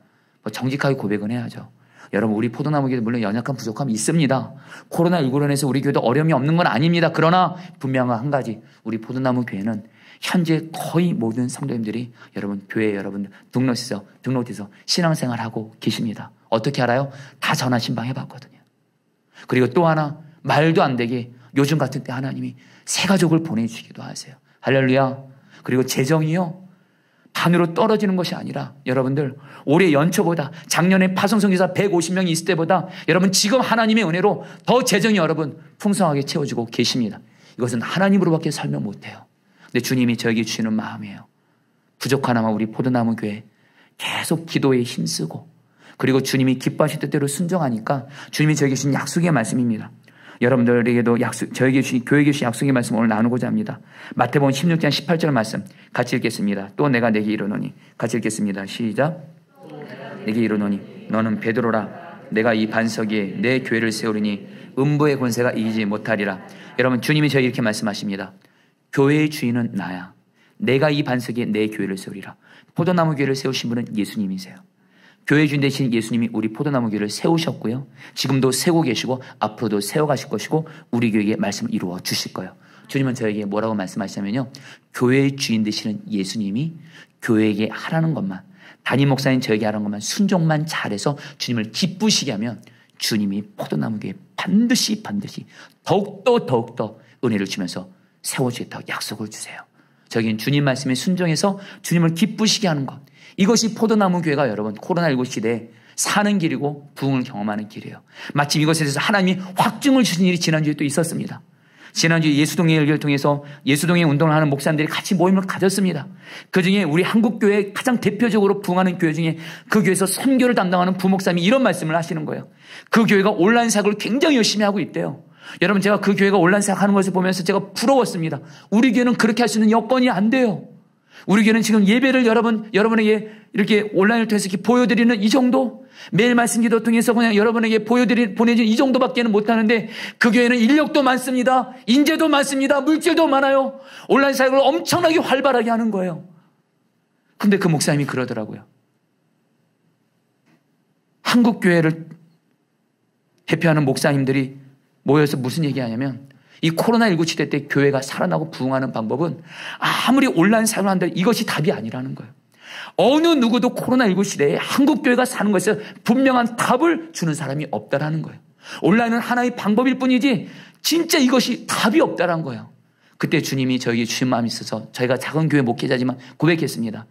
정직하게 고백은 해야죠. 여러분 우리 포도나무 교회 물론 연약한 부족함이 있습니다. 코로나19로 인해서 우리 교회도 어려움이 없는 건 아닙니다. 그러나 분명한 한 가지, 우리 포도나무 교회는 현재 거의 모든 성도님들이 여러분 교회 여러분 등록돼서 신앙생활하고 계십니다. 어떻게 알아요? 다 전화 신방 해봤거든요. 그리고 또 하나 말도 안 되게 요즘 같은 때 하나님이 새 가족을 보내주시기도 하세요. 할렐루야. 그리고 재정이요 반으로 떨어지는 것이 아니라 여러분들 올해 연초보다 작년에 파송선교사 150명이 있을 때보다 여러분 지금 하나님의 은혜로 더 재정이 여러분 풍성하게 채워지고 계십니다. 이것은 하나님으로밖에 설명 못해요. 근데 주님이 저에게 주시는 마음이에요. 부족하나마 우리 포도나무 교회 계속 기도에 힘쓰고 그리고 주님이 기뻐하실 뜻대로 순종하니까 주님이 저에게 주신 약속의 말씀입니다. 여러분들에게도 저에게 주신 교회에 주신 약속의 말씀을 오늘 나누고자 합니다. 마태복음 16장 18절 말씀 같이 읽겠습니다. 또 내가 내게 이르노니 같이 읽겠습니다. 시작. 내게 이르노니 너는 베드로라. 내가 이 반석 위에 내 교회를 세우리니 음부의 권세가 이기지 못하리라. 여러분 주님이 저에게 이렇게 말씀하십니다. 교회의 주인은 나야. 내가 이 반석 위에 내 교회를 세우리라. 포도나무 교회를 세우신 분은 예수님이세요. 교회 주인 되신 예수님이 우리 포도나무 교회를 세우셨고요. 지금도 세우고 계시고 앞으로도 세워가실 것이고 우리 교회에게 말씀을 이루어 주실 거예요. 주님은 저에게 뭐라고 말씀하시냐면요. 교회의 주인 되시는 예수님이 교회에게 하라는 것만, 담임 목사님 저에게 하라는 것만 순종만 잘해서 주님을 기쁘시게 하면 주님이 포도나무 교회에 반드시 더욱더 은혜를 주면서 세워주겠다고 약속을 주세요. 저에게는 주님 말씀에 순종해서 주님을 기쁘시게 하는 것, 이것이 포도나무 교회가 여러분 코로나19 시대에 사는 길이고 부흥을 경험하는 길이에요. 마침 이것에 대해서 하나님이 확증을 주신 일이 지난주에 또 있었습니다. 지난주에 예수동의 열교를 통해서 예수동의 운동을 하는 목사님들이 같이 모임을 가졌습니다. 그중에 우리 한국교회 가장 대표적으로 부흥하는 교회 중에 그 교회에서 선교를 담당하는 부목사님이 이런 말씀을 하시는 거예요. 그 교회가 온라인 사역을 굉장히 열심히 하고 있대요. 여러분, 제가 그 교회가 온라인 사역하는 것을 보면서 제가 부러웠습니다. 우리 교회는 그렇게 할 수 있는 여건이 안 돼요. 우리 교회는 지금 예배를 여러분에게 이렇게 온라인을 통해서 이렇게 보여드리는 이 정도? 매일 말씀 기도 통해서 그냥 여러분에게 보내준 이 정도밖에는 못하는데, 그 교회는 인력도 많습니다. 인재도 많습니다. 물질도 많아요. 온라인 사역을 엄청나게 활발하게 하는 거예요. 근데 그 목사님이 그러더라고요. 한국 교회를 대표하는 목사님들이 모여서 무슨 얘기하냐면, 이 코로나19 시대 때 교회가 살아나고 부흥하는 방법은 아무리 온라인 사역을 한다, 이것이 답이 아니라는 거예요. 어느 누구도 코로나19 시대에 한국 교회가 사는 것에 분명한 답을 주는 사람이 없다라는 거예요. 온라인은 하나의 방법일 뿐이지 진짜 이것이 답이 없다라는 거예요. 그때 주님이 저에게 주신 마음이 있어서 저희가 작은 교회 목회자지만 고백했습니다.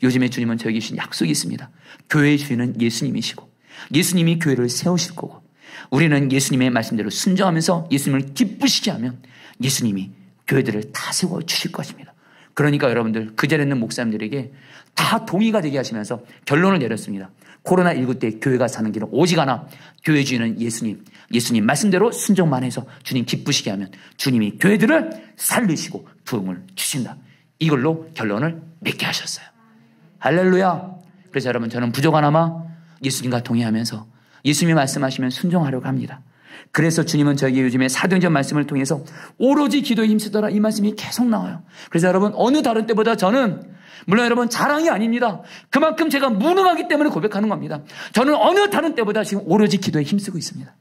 요즘에 주님은 저에게 주신 약속이 있습니다. 교회의 주인은 예수님이시고 예수님이 교회를 세우실 거고, 우리는 예수님의 말씀대로 순종하면서 예수님을 기쁘시게 하면 예수님이 교회들을 다 세워주실 것입니다. 그러니까 여러분들, 그 자리에 있는 목사님들에게 다 동의가 되게 하시면서 결론을 내렸습니다. 코로나19 때 교회가 사는 길은 오직 하나, 교회 주인은 예수님 말씀대로 순종만 해서 주님 기쁘시게 하면 주님이 교회들을 살리시고 부흥을 주신다. 이걸로 결론을 맺게 하셨어요. 할렐루야. 그래서 여러분, 저는 부족하나마 예수님과 동의하면서 예수님이 말씀하시면 순종하려고 합니다. 그래서 주님은 저에게 요즘에 사도행전 말씀을 통해서 오로지 기도에 힘쓰더라, 이 말씀이 계속 나와요. 그래서 여러분, 어느 다른 때보다 저는, 물론 여러분 자랑이 아닙니다. 그만큼 제가 무능하기 때문에 고백하는 겁니다. 저는 어느 다른 때보다 지금 오로지 기도에 힘쓰고 있습니다.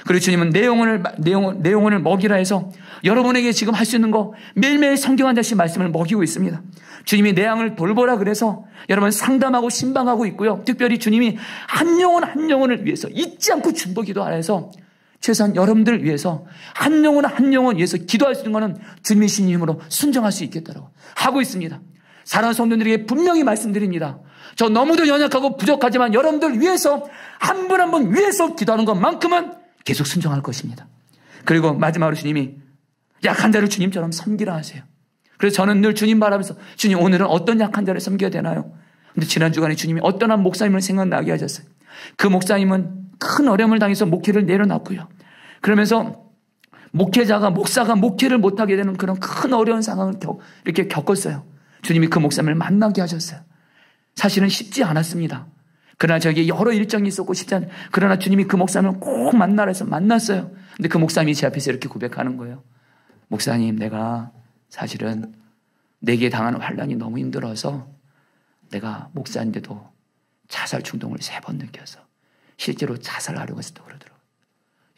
그리고 주님은 내 영혼을 먹이라 해서 여러분에게 지금 할 수 있는 거 매일매일 성경 한 장씩 말씀을 먹이고 있습니다. 주님이 내 양을 돌보라 그래서 여러분 상담하고 신방하고 있고요. 특별히 주님이 한 영혼을 위해서 잊지 않고 중보기도 안에서 최소한 여러분들 위해서 한 영혼 위해서 기도할 수 있는 것은 주님의 신임으로 순종할 수 있겠다고 하고 있습니다. 사랑하는 성도들에게 분명히 말씀드립니다. 저 너무도 연약하고 부족하지만 여러분들 위해서 한 분 한 분 위해서 기도하는 것만큼은 계속 순종할 것입니다. 그리고 마지막으로 주님이 약한 자를 주님처럼 섬기라 하세요. 그래서 저는 늘 주님 바라면서, 주님 오늘은 어떤 약한 자를 섬겨야 되나요? 근데 지난 주간에 주님이 어떤 한 목사님을 생각나게 하셨어요. 그 목사님은 큰 어려움을 당해서 목회를 내려놨고요. 그러면서 목사가 목회를 못하게 되는 그런 큰 어려운 상황을 이렇게 겪었어요. 주님이 그 목사님을 만나게 하셨어요. 사실은 쉽지 않았습니다. 그러나 저에게 여러 일정이 있었고 쉽지 않아요. 그러나 주님이 그 목사님을 꼭 만나라 해서 만났어요. 근데 그 목사님이 제 앞에서 이렇게 고백하는 거예요. 목사님, 내가 사실은 내게 당하는 환난이 너무 힘들어서 내가 목사인데도 자살 충동을 3번 느껴서 실제로 자살하려고 했었다고 그러더라고요.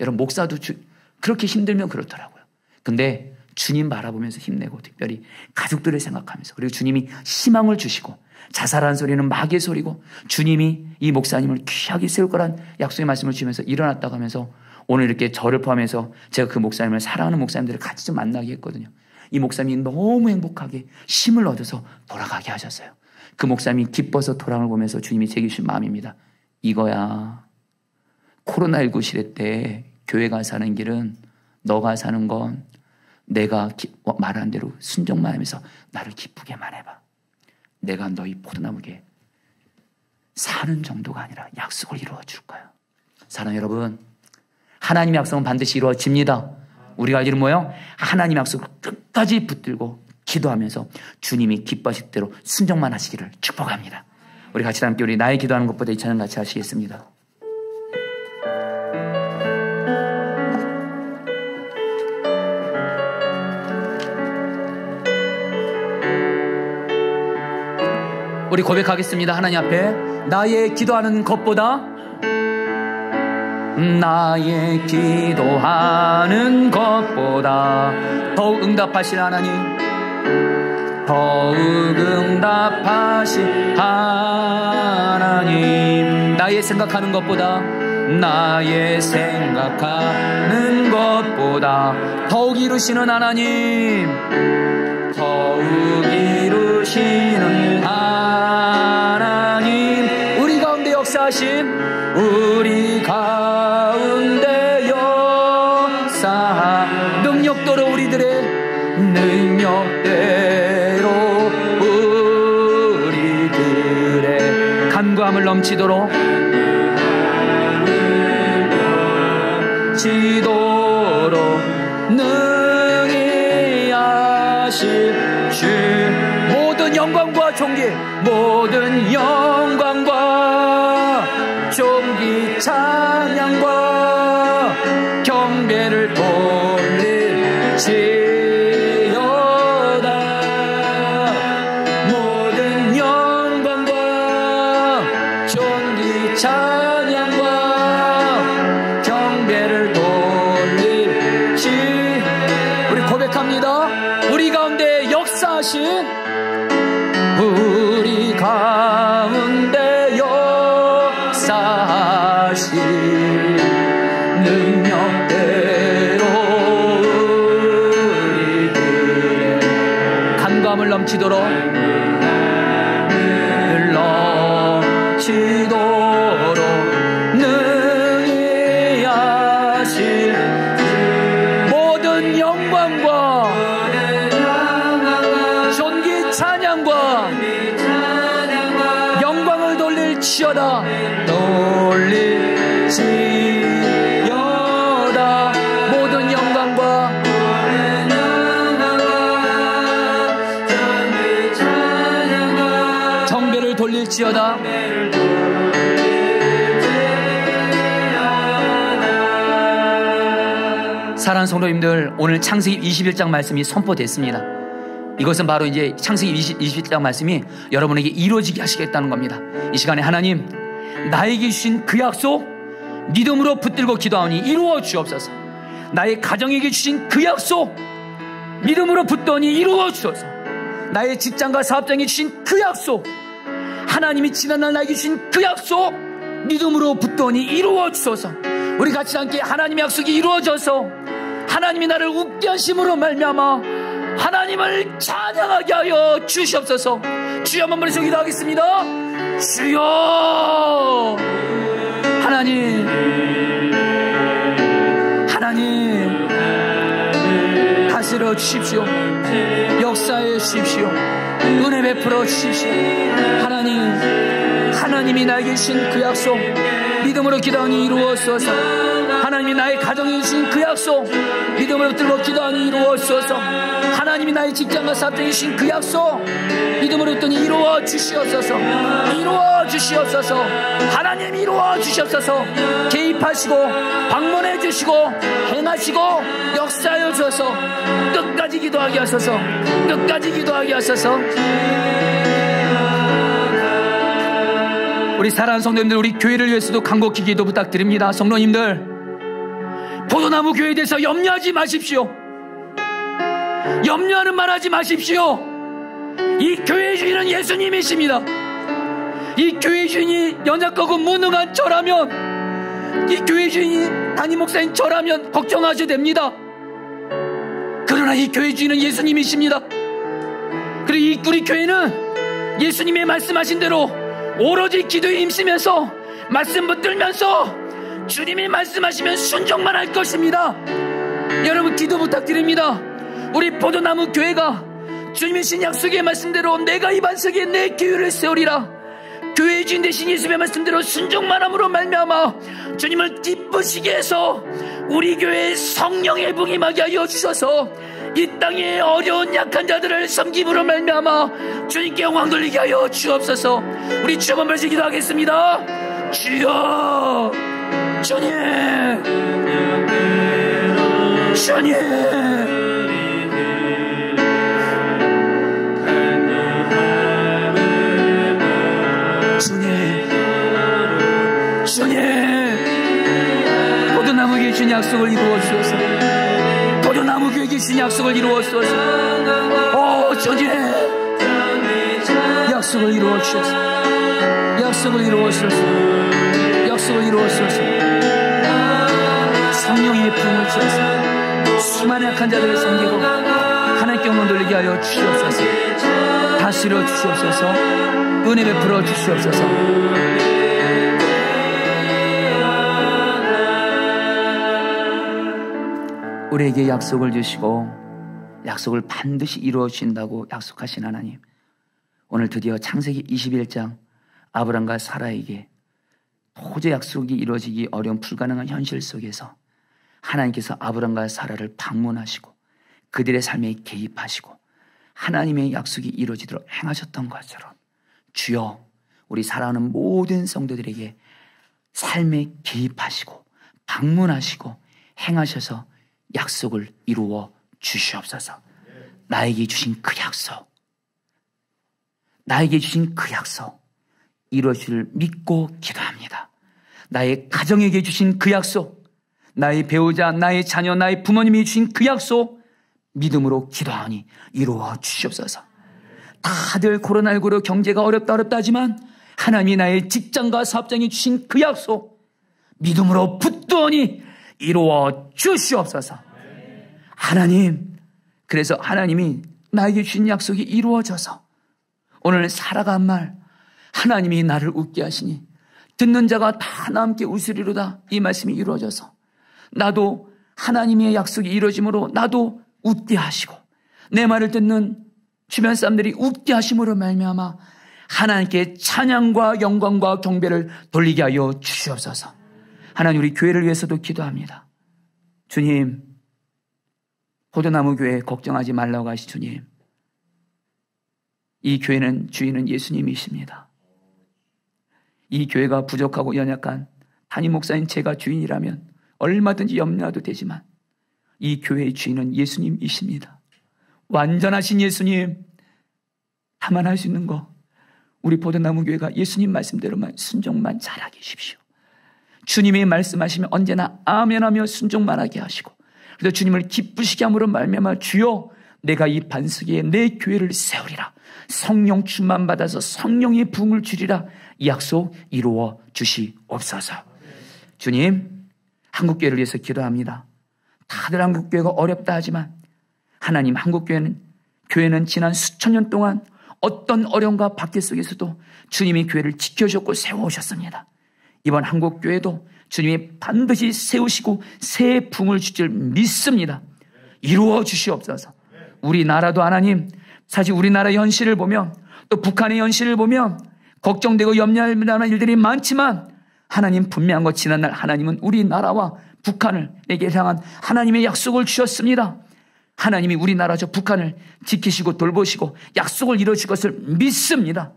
여러분, 목사도 그렇게 힘들면 그렇더라고요. 근데 주님 바라보면서 힘내고, 특별히 가족들을 생각하면서, 그리고 주님이 희망을 주시고, 자살하는 소리는 마귀의 소리고 주님이 이 목사님을 귀하게 세울 거란 약속의 말씀을 주면서 일어났다고 하면서, 오늘 이렇게 저를 포함해서 제가 그 목사님을 사랑하는 목사님들을 같이 좀 만나게 했거든요. 이 목사님이 너무 행복하게 힘을 얻어서 돌아가게 하셨어요. 그 목사님이 기뻐서 돌아가는 걸 보면서 주님이 제게 주신 마음입니다. 이거야. 코로나19 시대 때 교회가 사는 길은, 너가 사는 건 내가 말한 대로 순종만 하면서 나를 기쁘게만 해봐. 내가 너희 포도나무에 사는 정도가 아니라 약속을 이루어 줄 거야. 사랑하는 여러분, 하나님의 약속은 반드시 이루어집니다. 우리가 할 일은 뭐예요? 하나님의 약속을 끝까지 붙들고 기도하면서 주님이 기뻐하실 대로 순종만 하시기를 축복합니다. 우리 같이 함께 우리 나의 기도하는 것보다 이 찬양 같이 하시겠습니다. 우리 고백하겠습니다. 하나님 앞에 나의 기도하는 것보다, 나의 기도하는 것보다 더욱 응답하실 하나님, 더욱 응답하실 하나님, 나의 생각하는 것보다, 나의 생각하는 것보다 더욱 이루시는 하나님, 더욱 이루시는 하나님, 우리 가운데 역사하신, 우리 가운데 역사, 능력대로 우리들의 능력대로 우리들의 간구함을 넘치도록 능히 하실 주 모든 영광과 존귀 모든 영광과 존귀 찬양과 경배를 돌릴지어다 모든 영광과 존귀 찬양과 경배를 돌릴지 우리 고백합니다. 우리 가운데 역사하신 우리 가운데 역사하신 능력대로 우리들의 간감을 넘치도록 능히 하실 모든 영광과 존귀 찬양과 영광을 돌릴지어다 모든 영광과 경배를 돌릴지어다 사랑하는 성도님들, 오늘 창세기 21장 말씀이 선포됐습니다. 이것은 바로 이제 창세기 21장 말씀이 여러분에게 이루어지게 하시겠다는 겁니다. 이 시간에 하나님, 나에게 주신 그 약속 믿음으로 붙들고 기도하니 이루어 주옵소서. 나의 가정에게 주신 그 약속 믿음으로 붙더니 이루어 주소서. 나의 직장과 사업장에 주신 그 약속, 하나님이 지난날 나에게 주신 그 약속 믿음으로 붙더니 이루어 주소서. 우리 같이 함께 하나님의 약속이 이루어져서 하나님이 나를 웃게 하심으로 말미암아 하나님을 찬양하게 하여 주시옵소서. 주여 한번 머리서 기도하겠습니다. 주여 하나님 다스려 주십시오. 역사해 주십시오. 은혜 베풀어 주십시오. 하나님이 나에게 주신 그 약속 믿음으로 기도하니 이루었소서. 하나님이 나의 가정에 주신 그 약속 믿음으로 붙들고 기도하니 이루었소서. 하나님이 나의 직장과 사업장에 주신 그 약속 믿음으로 붙더니 이루어 주시옵소서. 이루어 주시옵소서. 하나님 이루어 주시옵소서. 개입하시고 방문해 주시고 행하시고 역사하여 주셔서 끝까지 기도하게 하소서. 끝까지 기도하게 하소서. 우리 사랑하는 성도님들, 우리 교회를 위해서도 간곡히 기도 부탁드립니다. 성도님들, 포도나무 교회에 대해서 염려하지 마십시오. 염려하는 말 하지 마십시오. 이 교회의 주인은 예수님이십니다. 이 교회의 주인이 연약하고 무능한 저라면, 이 교회의 주인이 담임 목사인 저라면 걱정하셔도 됩니다. 그러나 이 교회의 주인은 예수님이십니다. 그리고 우리 교회는 예수님의 말씀하신 대로 오로지 기도에 힘쓰면서 말씀 붙들면서 주님이 말씀하시면 순종만 할 것입니다. 여러분 기도 부탁드립니다. 우리 포도나무 교회가 주님의 신 약속의 말씀대로 내가 이 반석에 내 교회를 세우리라, 교회의 주인 되신 예수님의 말씀대로 순종만 함으로 말미암아 주님을 기쁘시게 해서 우리 교회에 성령의 붕이 임하게 하여 주셔서 이 땅의 어려운 약한 자들을 섬김으로 말미암아 주님께 영광 돌리게 하여 주옵소서. 우리 주 한번 벌써 기도하겠습니다. 주여, 주님, 주님, 주님, 포도나무 교회 주신 약속을 이루어 주소서. 포도나무 교회 주신 약속을 이루어 주소서. 주님, 약속을 이루어 주소서. 약속을 이루어 주소서. 약속을 이루어 주소서. 성령의 품을 주소서. 수많은 약한 자들을 섬기고 하나님께 영광 돌리게 하여 주시옵소서. 다스려 주시옵소서. 은혜 베풀어 주시옵소서. 우리에게 약속을 주시고 약속을 반드시 이루어 주신다고 약속하신 하나님, 오늘 드디어 창세기 21장 아브람과 사라에게 도저히 약속이 이루어지기 어려운 불가능한 현실 속에서 하나님께서 아브람과 사라를 방문하시고 그들의 삶에 개입하시고 하나님의 약속이 이루어지도록 행하셨던 것처럼 주여 우리 사랑하는 모든 성도들에게 삶에 개입하시고 방문하시고 행하셔서 약속을 이루어 주시옵소서. 나에게 주신 그 약속, 나에게 주신 그 약속 이루어질 믿고 기도합니다. 나의 가정에게 주신 그 약속, 나의 배우자, 나의 자녀, 나의 부모님이 주신 그 약속 믿음으로 기도하니 이루어 주시옵소서. 다들 코로나19로 경제가 어렵다 하지만 하나님이 나의 직장과 사업장에 주신 그 약속 믿음으로 붙들니 이루어 주시옵소서. 하나님, 그래서 하나님이 나에게 주신 약속이 이루어져서 오늘 사라가 한 말, 하나님이 나를 웃게 하시니 듣는 자가 다 함께 웃으리로다. 이 말씀이 이루어져서 나도 하나님의 약속이 이루어짐으로 나도 웃게 하시고 내 말을 듣는 주변 사람들이 웃게 하심으로 말미암아 하나님께 찬양과 영광과 경배를 돌리게 하여 주시옵소서. 하나님, 우리 교회를 위해서도 기도합니다. 주님, 포도나무 교회 걱정하지 말라고 하시 주님, 이 교회는 주인은 예수님이십니다. 이 교회가 부족하고 연약한 담임 목사인 제가 주인이라면 얼마든지 염려해도 되지만 이 교회의 주인은 예수님이십니다. 완전하신 예수님, 다만 할 수 있는 거 우리 포도나무 교회가 예수님 말씀대로만 순종만 잘하게 해주십시오. 주님이 말씀하시면 언제나 아멘하며 순종만 하게 하시고 그래서 주님을 기쁘시게 함으로 말미암아 주여 내가 이 반석에 내 교회를 세우리라. 성령 충만 받아서 성령의 부흥을 주리라. 이 약속 이루어 주시옵소서. 주님, 한국교회를 위해서 기도합니다. 다들 한국교회가 어렵다 하지만 하나님, 교회는 지난 수천 년 동안 어떤 어려움과 박해 속에서도 주님이 교회를 지켜주셨고 세워오셨습니다. 이번 한국교회도 주님이 반드시 세우시고 새 붕을 줄 줄 믿습니다. 이루어 주시옵소서. 우리나라도 하나님, 사실 우리나라 현실을 보면 또 북한의 현실을 보면 걱정되고 염려할 만한 일들이 많지만 하나님, 분명한 것 지난날 하나님은 우리나라와 북한에게 향한 하나님의 약속을 주셨습니다. 하나님이 우리나라 저 북한을 지키시고 돌보시고 약속을 이루실 것을 믿습니다.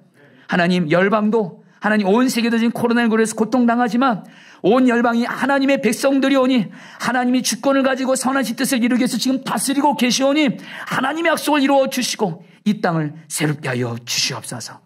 하나님, 열방도 하나님 온 세계도 지금 코로나19로 해서 고통당하지만 온 열방이 하나님의 백성들이 오니 하나님이 주권을 가지고 선하신 뜻을 이루기 위해서 지금 다스리고 계시오니 하나님의 약속을 이루어 주시고 이 땅을 새롭게 하여 주시옵소서.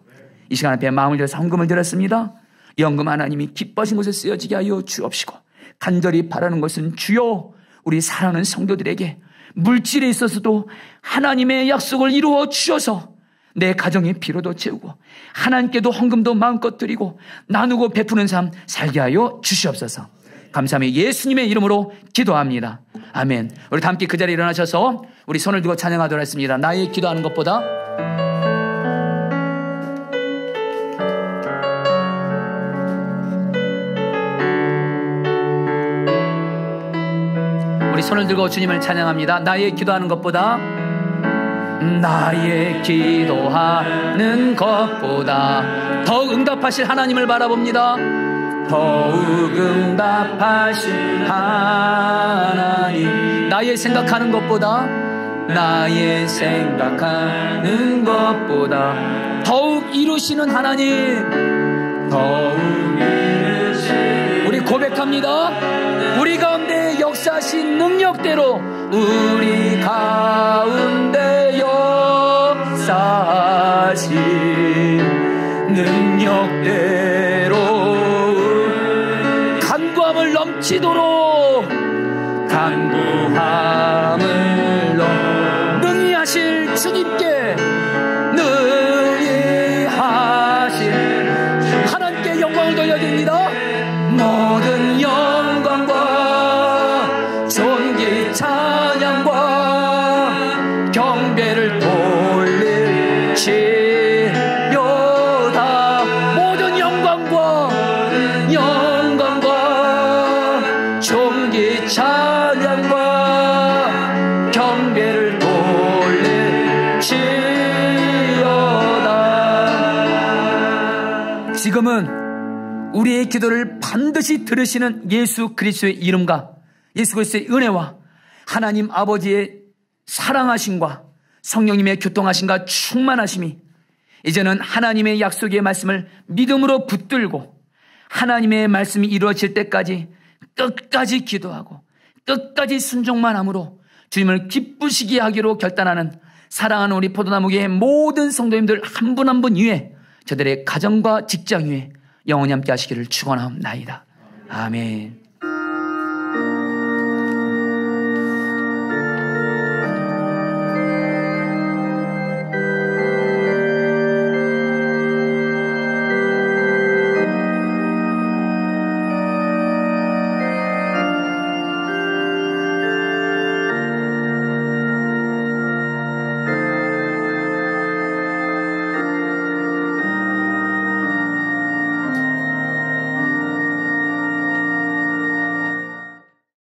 이 시간 앞에 마음을 들여서 헌금을 드렸습니다. 이 헌금 하나님이 기뻐하신 곳에 쓰여지게 하여 주옵시고 간절히 바라는 것은 주여 우리 사랑하는 성도들에게 물질에 있어서도 하나님의 약속을 이루어 주셔서 내 가정의 피로도 채우고 하나님께도 헌금도 마음껏 드리고 나누고 베푸는 삶 살게 하여 주시옵소서. 감사하며 예수님의 이름으로 기도합니다. 아멘. 우리 다 함께 그 자리에 일어나셔서 우리 손을 들고 찬양하도록 하겠습니다. 나의 기도하는 것보다 우리 손을 들고 주님을 찬양합니다. 나의 기도하는 것보다 나의 기도하는 것보다 더욱 응답하실 하나님을 바라봅니다. 더욱 응답하실 하나님, 나의 생각하는 것보다 나의 생각하는 것보다 더욱 이루시는 하나님, 더욱 이루시는 우리 고백합니다. 우리 가운데 역사하신 능력대로 우리 가운데 역사하신 능력대로 간구함을 넘치도록 간구함을 능히 하실 주님께 능히 하실 하나님께 영광을 돌려드립니다. 모든 영광과 존귀 찬양과 경배를 돌릴지어다. 모든 영광과 존귀 찬양과 경배를 돌릴지어다. 지금은 우리의 기도를 반드시 들으시는 예수 그리스도의 이름과 예수 그리스도의 은혜와 하나님 아버지의 사랑하심과 성령님의 교통하심과 충만하심이 이제는 하나님의 약속의 말씀을 믿음으로 붙들고 하나님의 말씀이 이루어질 때까지 끝까지 기도하고 끝까지 순종만 함으로 주님을 기쁘시게 하기로 결단하는 사랑하는 우리 포도나무교의 모든 성도님들 한 분 한 분 위에 저들의 가정과 직장 위에 영원히 함께 하시기를 축원하옵나이다. 아멘.